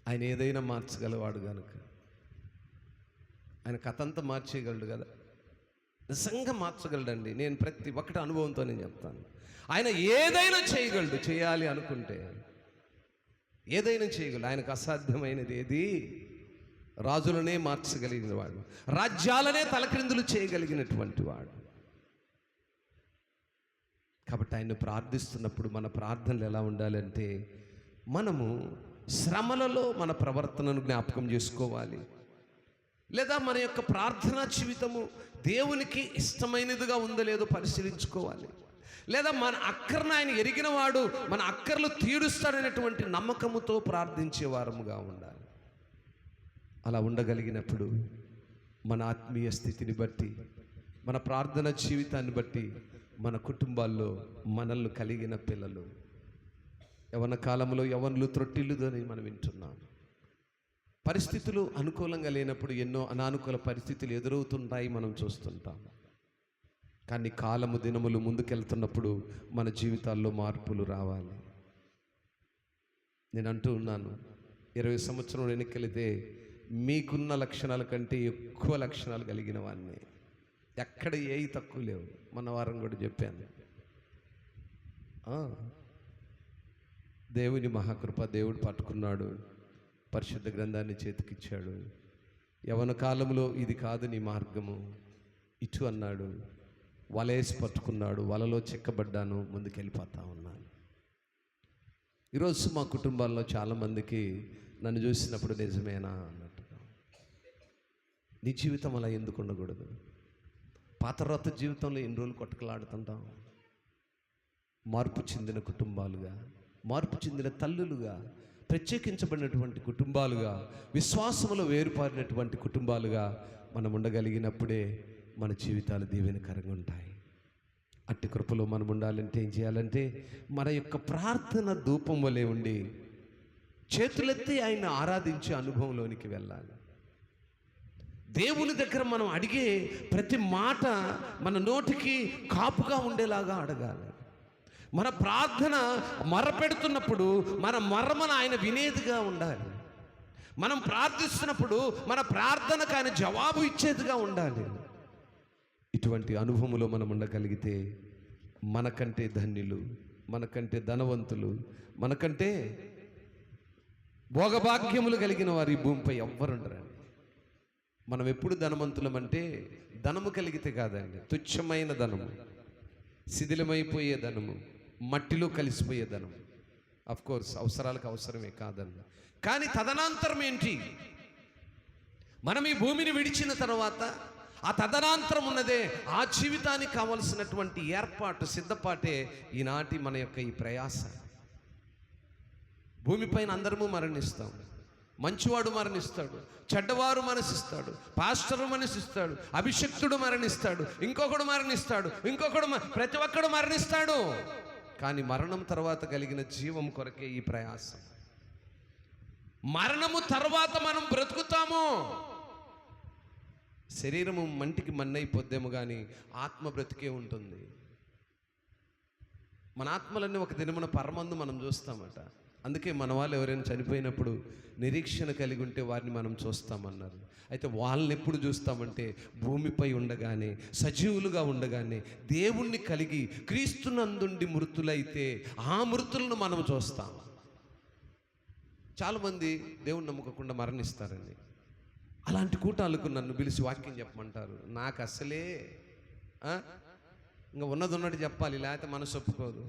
ఆయన ఏదైనా మార్చగలవాడు కనుక ఆయన కథంతా మార్చేయగలడు కదా, నిజంగా మార్చగలడండి. నేను ప్రతి ఒక్కటి అనుభవంతో నేను చెప్తాను. ఆయన ఏదైనా చేయగలడు, చేయాలి అనుకుంటే ఏదైనా చేయగలడు. ఆయనకు అసాధ్యమైనది ఏది? రాజులనే మార్చగలిగిన వాడు, రాజ్యాలనే తలక్రిందులు చేయగలిగినటువంటి వాడు. కాబట్టి ఆయన ప్రార్థిస్తున్నప్పుడు మన ప్రార్థనలు ఎలా ఉండాలంటే, మనము శ్రమలలో మన ప్రవర్తనను జ్ఞాపకం చేసుకోవాలి. లేదా మన యొక్క ప్రార్థనా జీవితము దేవునికి ఇష్టమైనదిగా ఉందో లేదో పరిశీలించుకోవాలి. లేదా మన అక్కర్ను ఆయన ఎరిగిన వాడు మన అక్కర్లు తీరుస్తాడనేటువంటి నమ్మకముతో ప్రార్థించే వారముగా ఉండాలి. అలా ఉండగలిగినప్పుడు మన ఆత్మీయ స్థితిని బట్టి, మన ప్రార్థన జీవితాన్ని బట్టి మన కుటుంబాల్లో మనల్ని కలిగిన పిల్లలు యవ్వన కాలంలో యవ్వనులు త్రొట్టిల్లుదని మనం వింటున్నాం. పరిస్థితులు అనుకూలంగా లేనప్పుడు ఎన్నో అనానుకూల పరిస్థితులు ఎదురవుతుంటాయి, మనం చూస్తుంటాం. కానీ కాలము దినములు ముందుకెళ్తున్నప్పుడు మన జీవితాల్లో మార్పులు రావాలి. నేను అంటూ ఉన్నాను, 20 సంవత్సరం వెనక్కెళితే మీకున్న లక్షణాల కంటే ఎక్కువ లక్షణాలు కలిగిన వాడిని, ఎక్కడ ఏవి తక్కువ లేవు. మన వారం కూడా చెప్పాను. దేవుని మహాకృప, దేవుడు పట్టుకున్నాడు, పరిశుద్ధ గ్రంథాన్ని చేతికిచ్చాడు. యవ్వన కాలంలో ఇది కాదు నీ మార్గము, ఇటు అన్నాడు, వలేసి పట్టుకున్నాడు, వలలో చిక్కబడ్డాను, ముందుకెళ్ళిపోతా ఉన్నాను. ఈరోజు మా కుటుంబాల్లో చాలామందికి నన్ను చూసినప్పుడు నిజమేనా అన్నట్టుగా. నీ జీవితం అలా ఎందుకు ఉండకూడదు? పాత రొత్త జీవితంలో ఎన్ని రోజులు కొట్టకలాడుతుంటాం? మార్పు చెందిన కుటుంబాలుగా, మార్పు చెందిన తల్లులుగా, ప్రత్యేకించబడినటువంటి కుటుంబాలుగా, విశ్వాసములో వేరుపారినటువంటి కుటుంబాలుగా మనం ఉండగలిగినప్పుడే మన జీవితాలు దీవెనకరంగా ఉంటాయి. అట్టి కృపలో మనం ఉండాలంటే ఏం చేయాలంటే, మన యొక్క ప్రార్థన ధూపం వలె ఉండి చేతులెత్తి ఆయన ఆరాధించే అనుభవంలోనికి వెళ్ళాలి. దేవుని దగ్గర మనం అడిగే ప్రతి మాట మన నోటికి కాపుగా ఉండేలాగా అడగాలి. మన ప్రార్థన మొరపెడుతున్నప్పుడు మన మొరమను ఆయన వినేదిగా ఉండాలి. మనం ప్రార్థిస్తున్నప్పుడు మన ప్రార్థనకు ఆయన జవాబు ఇచ్చేదిగా ఉండాలి. ఇటువంటి అనుభవంలో మనం ఉండగలిగితే మనకంటే ధన్యులు, మనకంటే ధనవంతులు, మనకంటే భోగభాగ్యములు కలిగిన వారు ఈ భూమిపై ఎవ్వరుండరండి. మనం ఎప్పుడు ధనవంతులమంటే ధనము కలిగితే కాదండి, తుచ్చమైన ధనము, శిథిలమైపోయే ధనము, మట్టిలో కలిసిపోయే ధనము. కోర్స్ అవసరాలకు అవసరమే కాదండి, కానీ తదనంతరం ఏంటి? మనం ఈ భూమిని విడిచిన తర్వాత ఆ తదనంతరం ఉన్నదే, ఆ జీవితానికి కావలసినటువంటి ఏర్పాటు, సిద్ధపాటే ఈనాటి మన యొక్క ఈ ప్రయాస. భూమిపైన అందరము మరణిస్తాం. మంచివాడు మరణిస్తాడు, చెడ్డవారు మరణిస్తాడు, పాస్టరు మరణిస్తాడు, అభిషక్తుడు మరణిస్తాడు, ఇంకొకడు మరణిస్తాడు, ప్రతి ఒక్కడు మరణిస్తాడు. కానీ మరణం తర్వాత కలిగిన జీవం కొరకే ఈ ప్రయాసం. మరణము తర్వాత మనం బ్రతుకుతాము. శరీరము మంటికి మన్నైపోద్దేమో కానీ ఆత్మ బ్రతికే ఉంటుంది. మన ఆత్మలన్నీ ఒక దినమున పరమందు మనం చూస్తామట. అందుకే మన వాళ్ళు ఎవరైనా చనిపోయినప్పుడు నిరీక్షణ కలిగి ఉంటే వారిని మనం చూస్తామన్నారు. అయితే వాళ్ళని ఎప్పుడు చూస్తామంటే భూమిపై ఉండగానే, సజీవులుగా ఉండగానే, దేవుణ్ణి కలిగి క్రీస్తునందుండి మృతులైతే ఆ మృతులను మనం చూస్తాం. చాలామంది దేవుణ్ణి నమ్మకకుండా మరణిస్తారండి. అలాంటి కూటాలకు నన్ను పిలిచి వాక్యం చెప్పమంటారు. నాకు అసలే ఇంకా ఉన్నది ఉన్నట్టు చెప్పాలి, లేకపోతే మనసు ఒప్పుకోదు.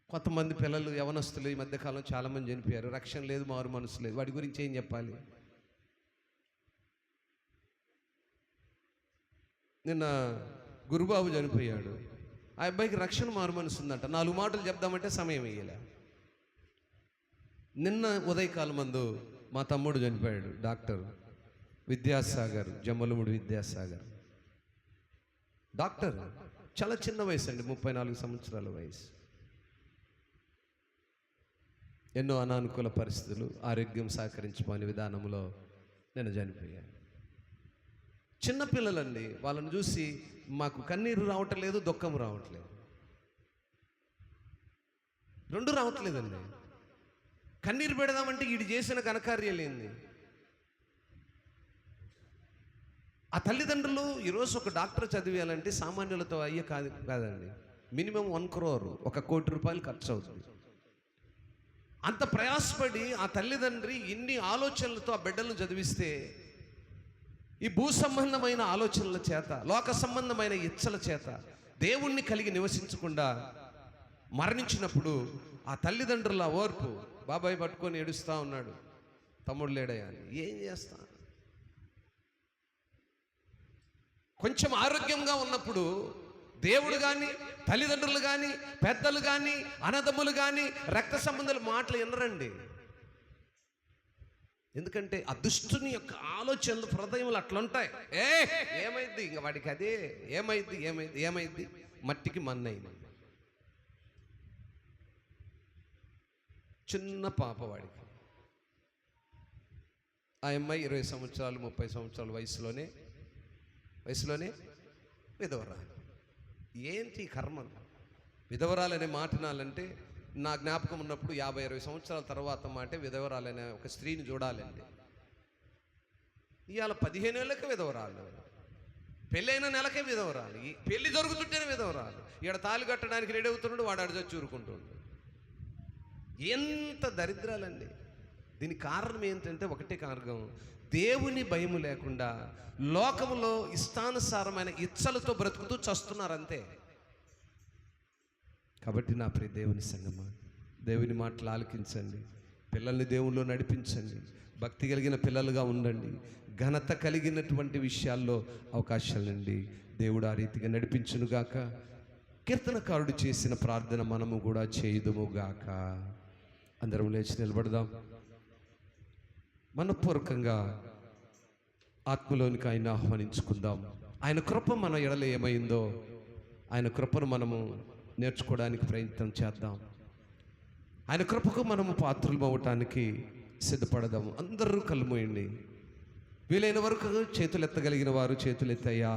కొంతమంది పిల్లలు, యవనస్తులు ఈ మధ్యకాలం చాలామంది చనిపోయారు. రక్షణ లేదు, మారు మనసు లేదు. వాడి గురించి ఏం చెప్పాలి? నిన్న గురుబాబు చనిపోయాడు. ఆ అబ్బాయికి రక్షణ మారు మనసు ఉందంట. 4 మాటలు చెప్దామంటే సమయం వేయలే. నిన్న ఉదయకాలం మందు మా తమ్ముడు చనిపోయాడు. Doctor Vidyasagar, Jammalamudi Vidyasagar doctor. చాలా చిన్న వయసు అండి, 34 సంవత్సరాల వయసు. ఎన్నో అనానుకూల పరిస్థితులు, ఆరోగ్యం సహకరించుకోని విధానంలో నేను చనిపోయాను. చిన్నపిల్లలండి, వాళ్ళని చూసి మాకు కన్నీరు రావట్లేదు, దుఃఖం రావట్లేదు, రెండు రావట్లేదండి. కన్నీరు పెడదామంటే వీడు చేసిన ఘనకార్యాలేంది? ఆ తల్లిదండ్రులు ఈరోజు ఒక డాక్టర్ చదివేయాలంటే సామాన్యులతో అయ్యే కాదండి. మినిమం 1 crore, 1 కోటి రూపాయలు ఖర్చు అవుతుంది. అంత ప్రయాసపడి ఆ తల్లిదండ్రి ఇన్ని ఆలోచనలతో ఆ బిడ్డలను చదివిస్తే ఈ భూ సంబంధమైన ఆలోచనల చేత, లోక సంబంధమైన ఇచ్చల చేత దేవుణ్ణి కలిగి నివసించకుండా మరణించినప్పుడు ఆ తల్లిదండ్రుల ఓర్పు, బాబాయ్ పట్టుకొని ఏడుస్తూ ఉన్నాడు, తమ్ముడు లేడయ్యా అని. ఏం చేస్తా? కొంచెం ఆరోగ్యంగా ఉన్నప్పుడు దేవుడు కానీ, తల్లిదండ్రులు కానీ, పెద్దలు కానీ, అన్నదమ్ములు కానీ, రక్త సంబంధాలు మాటలు వినరండి. ఎందుకంటే ఆ దుష్టుని యొక్క ఆలోచనలు హృదయంలో అట్లుంటాయి. ఏమైంది ఇంక వాడికి, అదే ఏమైంది మట్టికి మన్నైంది. చిన్న పాప వాడికి. ఆ అమ్మాయి 20 సంవత్సరాలు 30 సంవత్సరాల వయసులోనే విధవరాలు. ఏంటి కర్మ? విధవరాలనే మాటనాలంటే నా జ్ఞాపకం ఉన్నప్పుడు 50-60 సంవత్సరాల తర్వాత మాటే విధవరాలనే ఒక స్త్రీని చూడాలండి. ఇవాళ 15 ఏళ్ళకే విధవరాలు, పెళ్ళైన నెలకే విధవరాలు, పెళ్లి జరుగుతుంటేనే విధవరాలు. ఇక్కడ తాళి కట్టడానికి రెడీ అవుతున్నాడు, వాడు అడిచి చూరుకుంటుండు. ఎంత దరిద్రాలండి! దీనికి కారణం ఏంటంటే ఒకటే కారణం, దేవుని భయం లేకుండా లోకములో ఇష్టానుసారమైన ఇచ్చలతో బ్రతుకుతూ చస్తున్నారు అంతే. కాబట్టి నా ప్రియ దేవుని సంగమా, దేవుని మాటలు ఆలకించండి, పిల్లల్ని దేవునిలో నడిపించండి, భక్తి కలిగిన పిల్లలుగా ఉండండి, ఘనత కలిగినటువంటి విషయాల్లో అవకాశాలండి దేవుడు ఆ రీతిగా నడిపించునుగాక. కీర్తనకారుడు చేసిన ప్రార్థన మనము కూడా చేయుదుముగాక. అందరం లేచి నిలబడదాం. మనపూర్వకంగా ఆత్మలోనికి ఆయన ఆహ్వానించుకుందాం. ఆయన కృప మన ఎడల ఏమైందో ఆయన కృపను మనము నేర్చుకోవడానికి ప్రయత్నం చేద్దాం. ఆయన కృపకు మనము పాత్రలు అవ్వటానికి సిద్ధపడదాము. అందరూ కళ్ళు మూయండి. వీలైన వరకు చేతులు ఎత్తగలిగిన వారు చేతులు ఎత్తయ్యా.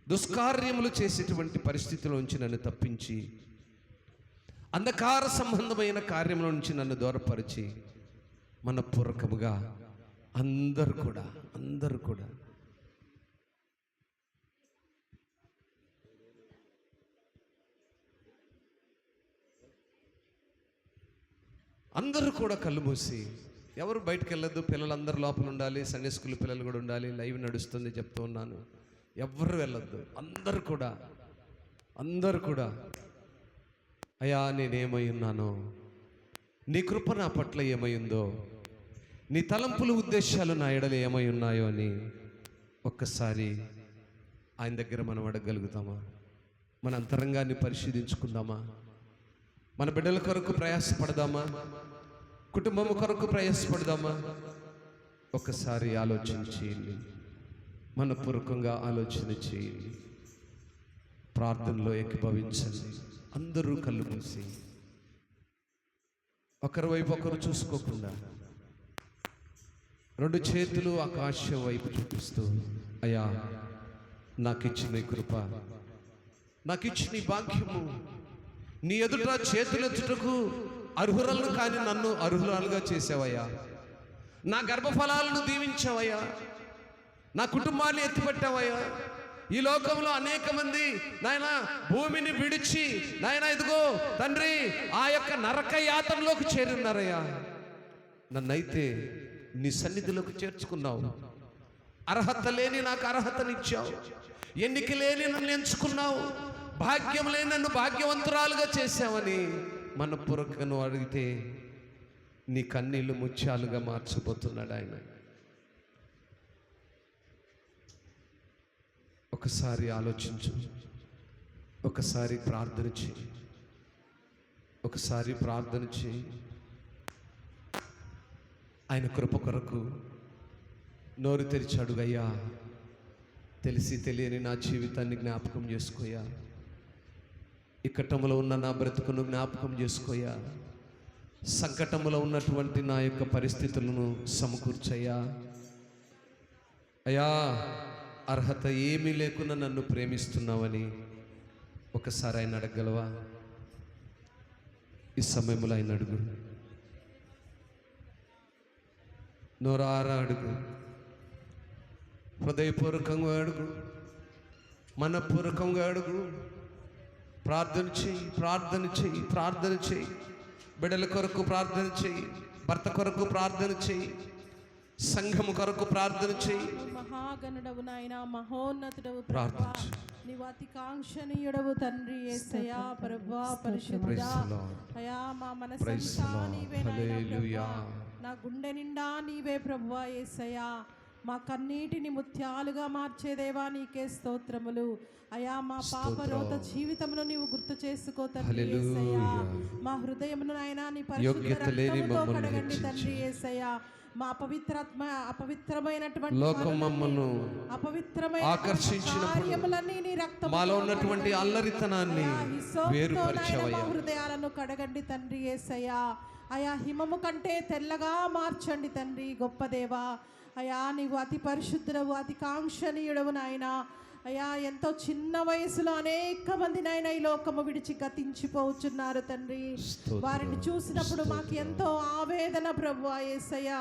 దుష్కార్యములు చేసేటువంటి పరిస్థితిలోంచి నన్ను తప్పించి, అంధకార సంబంధమైన కార్యముల నుంచి నన్ను దూరపరిచి, మనపూర్వకముగా అందరూ కూడా అందరూ కూడా కళ్ళు మూసి, ఎవరు బయటకు వెళ్ళొద్దు, పిల్లలందరూ లోపల ఉండాలి, సండే స్కూల్ పిల్లలు కూడా ఉండాలి, లైవ్ నడుస్తుంది చెప్తూ ఉన్నాను, ఎవరు వెళ్ళొద్దు. అందరూ కూడా అయ్యా నేనేమై ఉన్నానో, నీ కృప నా పట్ల ఏమై ఉందో, నీ తలంపులు ఉద్దేశాలు నా ఎడల ఏమై ఉన్నాయో అని ఒక్కసారి ఆయన దగ్గర మనం అడగగలుగుతామా? మన అంతరంగాన్ని పరిశీలించుకుందామా? మన బిడ్డల కొరకు ప్రయాసపడదామా? కుటుంబం కొరకు ప్రయాసపడదామా? ఒక్కసారి ఆలోచన చేయండి, మనపూర్వకంగా ఆలోచన చేయండి, ప్రార్థనలో ఏకీభవించండి. అందరూ కళ్ళు మూసి ఒకరి వైపు ఒకరు చూసుకోకుండా రెండు చేతులు ఆకాశం వైపు చూపిస్తూ, అయ్యా నాకిచ్చిన కృప, నాకిచ్చిన భాగ్యము, నీ ఎదుట చేతులెత్తుటకు అర్హురాలను కానీ నన్ను అర్హురాలుగా చేసావయ్యా. నా గర్భఫలాలను దీవించావయ్యా, నా కుటుంబాన్ని ఎత్తిపెట్టావయ్యా. ఈ లోకంలో అనేక మంది నాయన భూమిని విడిచి నాయన ఇదిగో తండ్రి ఆ యొక్క నరక యాతనలోకి చేరున్నారయ్యా. నన్నైతే నీ సన్నిధిలోకి చేర్చుకున్నావు. అర్హత లేని నాకు అర్హతనిచ్చావు, ఎన్నిక లేని నన్ను ఎంచుకున్నావు, భాగ్యం లేని నన్ను భాగ్యవంతురాలుగా చేశావని మనపూర్వకంగా అడిగితే నీ కన్నీళ్లు ముత్యాలుగా మార్చబోతున్నాడు ఆయన. ఒకసారి ఆలోచించు, ఒకసారి ప్రార్థన చేయి, ఆయన కృప కొరకు నోరు తెరిచి అడుగయ్యా. తెలిసి తెలియని నా జీవితాన్ని జ్ఞాపకం చేసుకోయా, ఇక్కటములో ఉన్న నా బ్రతుకును జ్ఞాపకం చేసుకోయా, సంకటములో ఉన్నటువంటి నా యొక్క పరిస్థితులను సమకూర్చయ్యా. అయ్యా అర్హత ఏమీ లేకుండా నన్ను ప్రేమిస్తున్నావని ఒకసారి ఆయన అడగగలవా? ఈ సమయంలో ఆయన అడుగు, నోరారా అడుగు, హృదయపూర్వకంగా అడుగు, మనపూర్వకంగా అడుగు. ప్రార్థన చేయి, బిడ్డల కొరకు ప్రార్థన చేయి, భర్త కొరకు ప్రార్థన చేయి, సంఘము కొరకు ప్రార్థన చేయి. మహాగణుడవు నాయనా, మహోన్నతుడవు ప్రభువా, నీవు అతి కాంక్షణీయుడవు తండ్రి యేసయ్యా. ప్రభువా పరిశుద్ధుడా, అయ్యా మా మనసంతా నీవే నాయనా, నా గుండె నిండా నీవే ప్రభువా యేసయ్యా. మా కన్నీటిని ముత్యాలుగా మార్చేదేవా నీకే స్తోత్రములు. అయా మా పాపరోత జీవితమును నీవు గుర్తు చేసుకో తండ్రి యేసయ్యా. మా హృదయమును నాయనా నీ పరిశుద్ధ రక్తముతో కడగండి తండ్రి యేసయ్యా. మా అపవిత్రమైనటువంటి కార్యములన్నీ నీ రక్తము, మాలో ఉన్నటువంటి అల్లరితనాన్ని వేరుపరిచావయ్యా. హృదయాలను కడగండి తండ్రి యేసయ్యా. అయా హిమము కంటే తెల్లగా మార్చండి తండ్రి గొప్ప దేవా. అయా నీవు అతి పరిశుద్ధుడవు, అతి కాంక్షణీయుడవు నాయనా. అయ్యా ఎంతో చిన్న వయసులో అనేక మంది నాయన ఈ లోకము విడిచి గతించిపోతున్నారు తండ్రి. వారిని చూసినప్పుడు మాకు ఎంతో ఆవేదన ప్రభువా యేసయ్యా.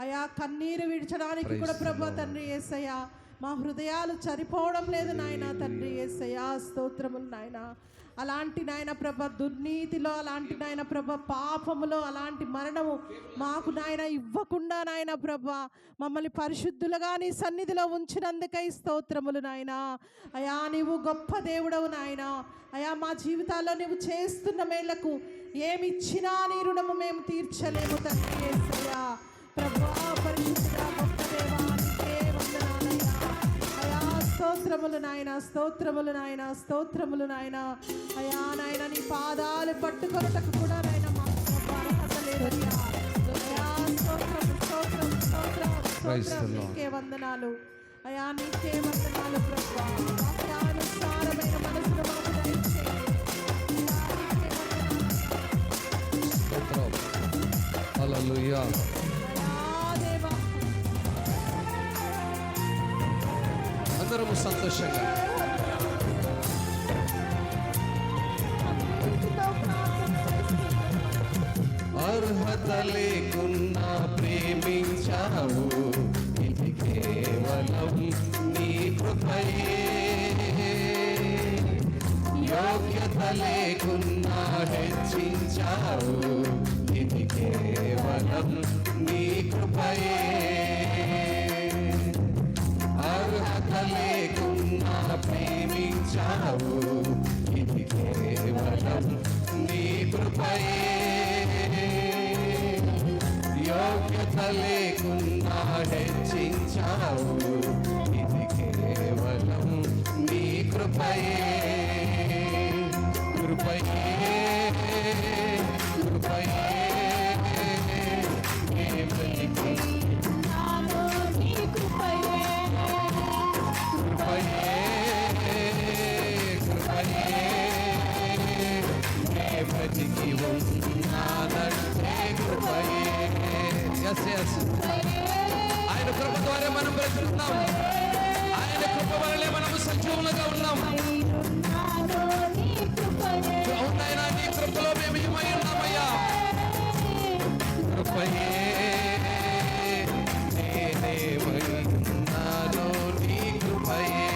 అయా కన్నీరు విడిచడానికి కూడా ప్రభువా తండ్రి యేసయ్యా మా హృదయాలు సరిపోవడం లేదు నాయన తండ్రి యేసయ్యా. స్తోత్రములు నాయన. అలాంటి నాయన ప్రభ దుర్నీతిలో, అలాంటి నాయన ప్రభ పాపములో, అలాంటి మరణము మాకు నాయన ఇవ్వకుండా నాయన ప్రభ మమ్మల్ని పరిశుద్ధులుగా నీ సన్నిధిలో ఉంచినందుకై స్తోత్రములు నాయన. అయా నీవు గొప్ప దేవుడవు నాయన. అయా మా జీవితాల్లో నువ్వు చేస్తున్న మేళ్లకు ఏమి ఇచ్చినా నీ రుణము మేము తీర్చలేము తండ్రి యేసయ్యా. ప్రభువా పరిశుద్ధుడా గొప్ప దేవా నీకే వందనాలయ్యా. అయా స్తోత్రములు నాయన, స్తోత్రములు నాయన, స్తోత్రములు నాయన. అయా నాయన నీ పాదాలు పట్టుకొనుటకు కూడా నాయన మాకు అర్హత లేదయ్యా. అయా స్తోత్రం స్తోత్రం స్తోత్రం స్తోత్రం నీకే వందనాలు అయా, నీకే వందనాలు ప్రభువా. వాక్యానుసారమైన మనసును మాకు దయచేయండి. హల్లెలూయా. అందరము సంతోషంగా అర్హత లేకున్నా ప్రేమించావు, ఇది కేవలం నీ కృపయే. యోగ్యత లేకున్నా హెచ్చించావు, ఇది కేవలం నీ కృపయే. అర్హత లేకున్నా ప్రేమించావు, ఇది కేవలం నీ కృపయే. యోగ్యత లేకున్నా హెచ్చించావు, ఇది కేవలం నీ కృపయే. కృపయే కృపయే బ్రతికి ఉన్నానంటే కృపయే. ఆయన కృప ద్వారా మనం బ్రతుకున్నాం. ఆయన కృప వల్లే మనం సజీవులుగా ఉన్నాం. అవునైనా నీ కృపలో మేము ఏమై ఉన్నామయ్యా. కృపయే నేనేమై ఉన్నానో నీ కృపయే.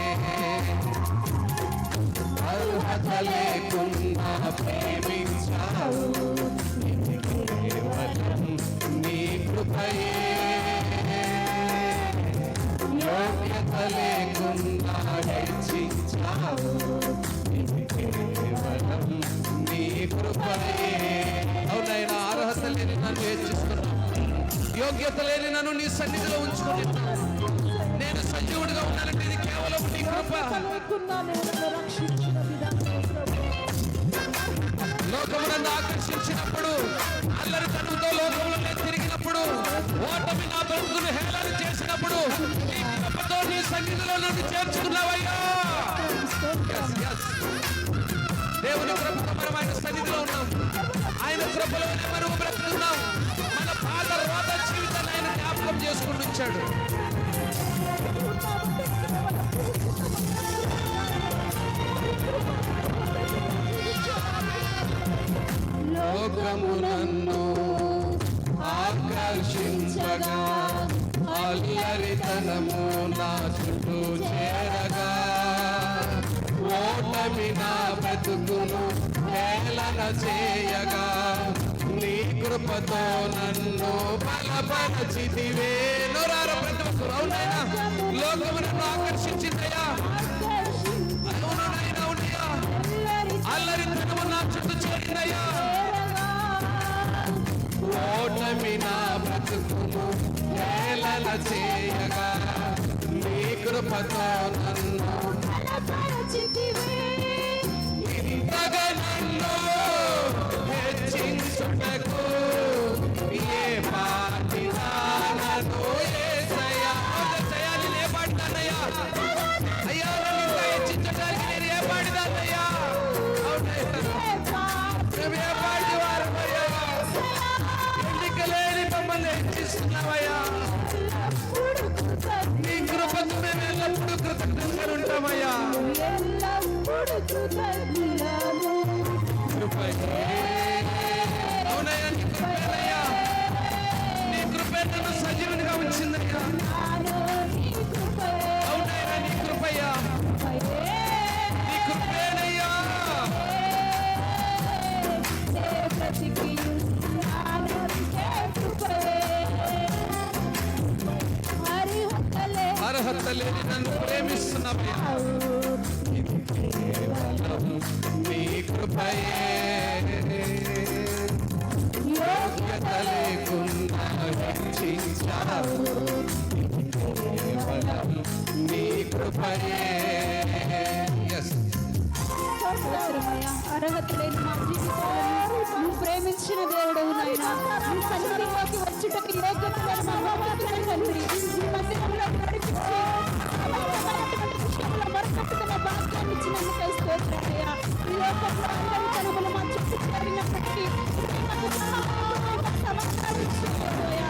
అర్హత లేకున్నా ప్రేమించావు, ఇది కేవలం నీ కృపయే. యోగ్యత లేకున్నా హెచ్చించావు, ఇది కేవలం నీ కృపయే. అవునైనా అర్హత లేని నన్ను హెచ్చిస్తున్నావు, యోగ్యత లేని నన్ను నీ సన్నిధిలో ఉంచుకుని నేను సజీవుడిగా ఉన్నానంటే ఇది కేవలం నీ కృప. లోకము నన్ను ఆకర్షించినప్పుడు, అల్లరితనంతో లోకంలో నేను తిరిగినప్పుడు, ఓటమి నా బ్రతుకును హేళన చేసినప్పుడు, నీ కృపతో నీ సన్నిధిలో నన్ను చేర్చుకున్నావయ్యా. దేవుని కృపతో మనం ఆయన సన్నిధిలో ఉన్నాం. ఆయన కృపలోనే మనం బ్రతుకున్నాం. మన పాత రోత జీవితాన్ని ఆయన జ్ఞాపకం చేసుకుని వచ్చాడు. లోకము నన్ను ఆకర్షించగా, అల్లరితనము నా చుట్టూ చేరగా, ఓటమి నా బ్రతుకును హేళన చేయగా, నీ కృపతో నన్ను బలపరచితివే. నోరార ప్రతి ఒక్కరు అవునైనా లోకము నన్ను ఆకర్షించిందయ్యా. అవునైనా ఉన్నాయా, అల్లరితనము నా చుట్టూ చేరిందయ్యా. ఓటమి నా బ్రతుకును హేళన చేయగా, నీ కృపతో నన్ను ఇంతగా నన్ను హెచ్చించుటకు ఏ పాటిదానను యేసయ్యా. చేయాలి ఏ పాటిదానయ్యా. అయ్యా నన్ను ఇంకా హెచ్చించడానికి నేను ఏ పాటిదానయ్యా. మేము ఏ పాటి వారమయ్యా. ఎన్నికలేని మమ్మల్ని హెచ్చిస్తున్నావయ్యా. నీ కృపకు మేము ఎల్లప్పుడూ కృతజ్ఞతగా ఉంటామయ్యా. అవునయ్యా, నీ కృపేనయ్యా. నీ కృపే నన్ను సజీవునిగా ఉంచిందయ్యా. అవునయ్యా, నీ కృపయ్యా. నీ కృపేనయ్యా. అర్హత లేని నన్ను ప్రేమిస్తున్నావయ్యా. ఇది కేవలం నీ కృపయే, యోగ్యత లేకుండా హెచ్చించావు. ఇది కేవలం నీ కృపయే. Yes. అర్హత లేని మా జీవితాలను నువ్వు ప్రేమించిన దేవుడవు నాయనా. నీ సన్నిధిలోకి వచ్చుటకు యోగ్యత లేని మా మాత్రమే తండ్రి. ఈ మందిరంలో నడిపించి విషయంలో మరొకట్టుగా భాగ్యాన్ని ఇచ్చినందుకు స్తోత్రమయ్యా. ఈ లోకంలో అందరి తనములు మా చుట్టూ చేరినప్పటికీ మాకు సమాధానం ఇచ్చుకోవయ్యా.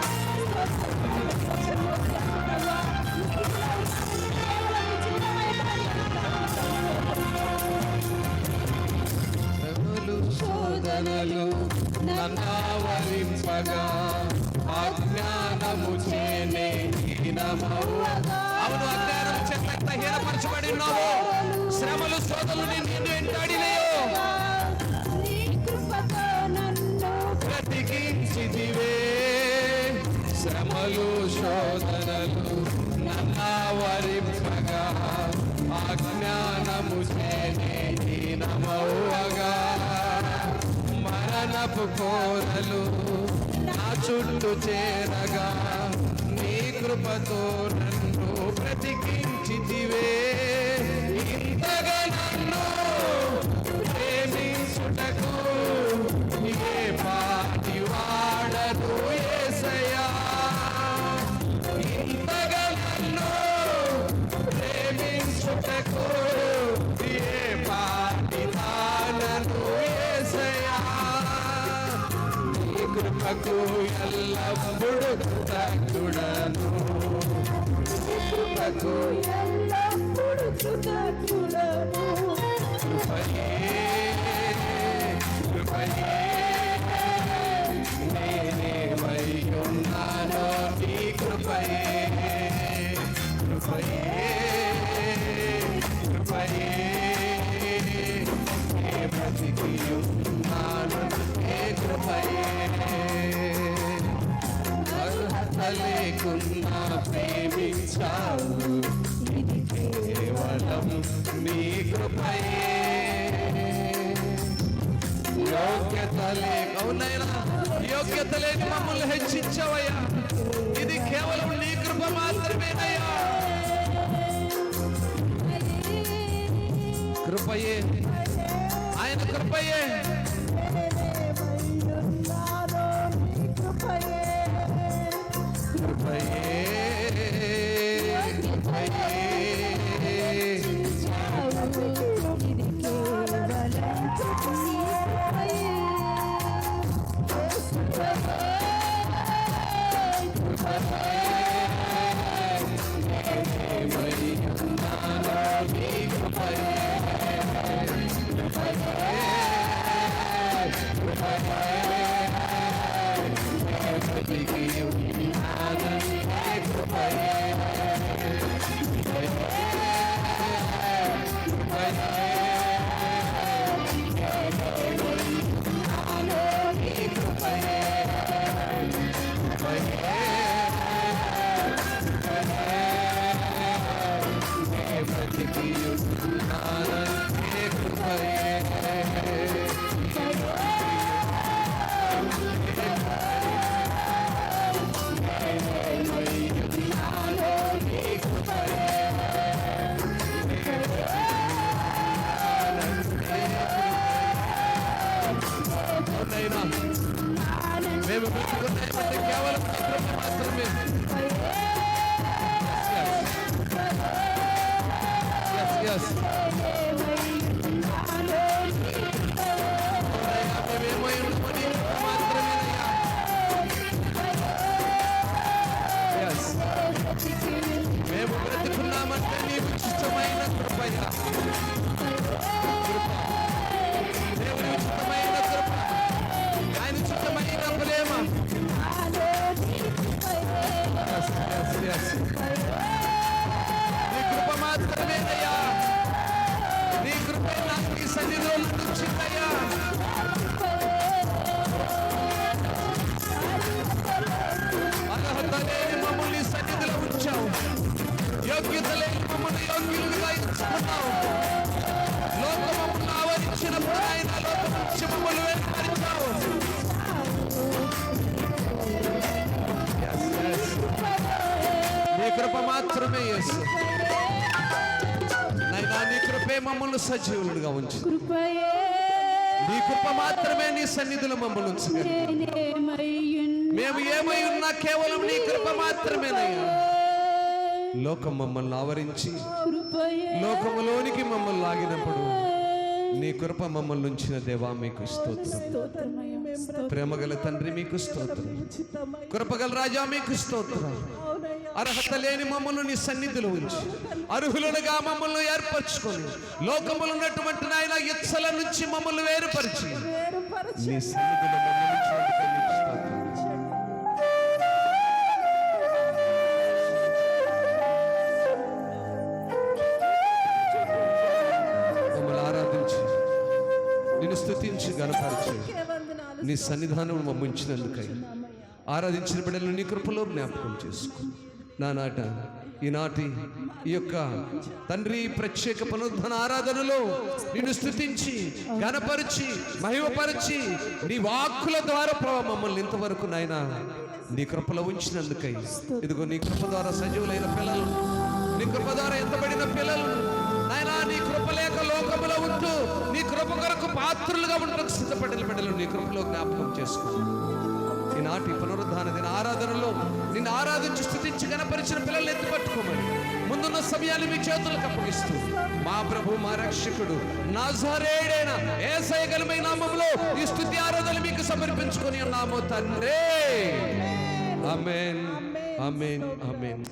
శోధనలు నన్నావరింపగా అజ్ఞానము చేనే హీనమవ్వగా. అవును, అజ్ఞానము చేత ఎంత హీనపరచబడి ఉన్నావో, శ్రమలు శోధనలు నిన్ను వెంటాడినాయో, నీ కృపతో నన్ను బ్రతికించితివే. శ్రమలు శోధనలు నన్నావరింపగా అజ్ఞానము చేనే హీనమవ్వగా. మరణపు కోరలు నా చుట్టూ చేరగా నీ కృపతో నన్ను బ్రతికించితివే. ఇంతగా నన్ను ప్రేమించుటకు ఏ పాటి వాడను యేసయ్యా. ఇంతగా నన్ను ప్రేమించుటకు ఏ పాటి వాడను యేసయ్యా. నీ కృపకు ఎల్లప్పుడూ కృతజ్ఞుడను, కృపకు ఎల్లప్పుడూ కృతజ్ఞుడను. కృపయే కృపయే నేనేమై ఉన్నానో నీ కృపయే. కృపయే కృపయే నే బ్రతికి ఉన్నాను నీ కృపయే. అర్హత లేకున్నా ప్రేమించావు. ఇది కేవలం నీ కృపయే. యోగ్యత అవునైనా యోగ్యత లేని మమ్మల్ని హెచ్చించవయ్యా. ఇది కేవలం నీ కృప మాత్రమేనయ్యా. కృపయే, ఆయన కృపయే. కృపయే కృప మాత్రమే యేసు. నైనా నీ కృపే మమ్మల్ని సజీవులుగా ఉంచు. కృపయే నీ కృప మాత్రమే నీ సన్నిధిలో మమ్మల్ని ఉంచగలదు. మేము ఏమై ఉన్నా కేవలం నీ కృప మాత్రమేనయ్యా. లోకం మమ్మల్ని ఆవరించి లోకములోనికి మమ్మల్ని లాగినప్పుడు నీ కృప మమ్మల్ని ఉంచిన దేవా మీకు స్తోత్రం. ప్రేమగల తండ్రి మీకు స్తోత్రం. కృపగల రాజా మీకు స్తోత్రం. అర్హత లేని మమ్మల్ని నీ సన్నిధిలో ఉంచి అర్హులుగా మమ్మల్ని ఏర్పరచుకొని లోకములు ఉన్నటువంటి నాయన ఇచ్చల నుంచి మమ్మల్ని వేరుపరిచి నీ సన్నిధిలో మమ్మల్ని ఉంచినందుకు నీకు స్తోత్రం. మమ్మల్ని ఆరాధించి నిన్ను స్తుతించి గణపరిచి నీ సన్నిధానం మమ్మల్ని ఉంచినందుకై ఆరాధించిన బిడ్డలు నీ కృపలో జ్ఞాపకం చేసుకో. నానాట ఈనాటి ఈ యొక్క తండ్రి ప్రత్యేక పునరుద్ధరణ ఆరాధనలో నిన్ను స్తుతించి ఘనపరిచి మహిమపరిచి నీ వాక్కుల ద్వారా ప్రభావ మమ్మల్ని ఇంతవరకు నాయన నీ కృపలో ఉంచినందుకై ఇదిగో నీ కృప ద్వారా సజీవులైన పిల్లలు, నీ కృప ద్వారా ఎంతబడిన పిల్లలు నాయన నీ కృప లేక లోకములో ఉంటూ నీ కృప కొరకు పాత్రులుగా ఉండడానికి సిద్ధపడిన బిడ్డలు నీ కృపలో జ్ఞాపకం చేసుకో. ఈనాటి పునరుద్ధాన దిన ఆరాధనలో నిన్ను ఆరాధించి స్తుతించి గణపరిచిన పిల్లల్ని ఎత్తుపట్టుకోమని ముందున్న సమయాన్ని మీ చేతులకు అప్పగిస్తూ మా ప్రభు మా రక్షకుడు నజరేయుడైన యేసయ్య ఘనమైన నామములో ఈ స్తుతి ఆరాధనలు మీకు సమర్పించుకొని ఉన్నాము తండ్రి. ఆమేన్, ఆమేన్, ఆమేన్.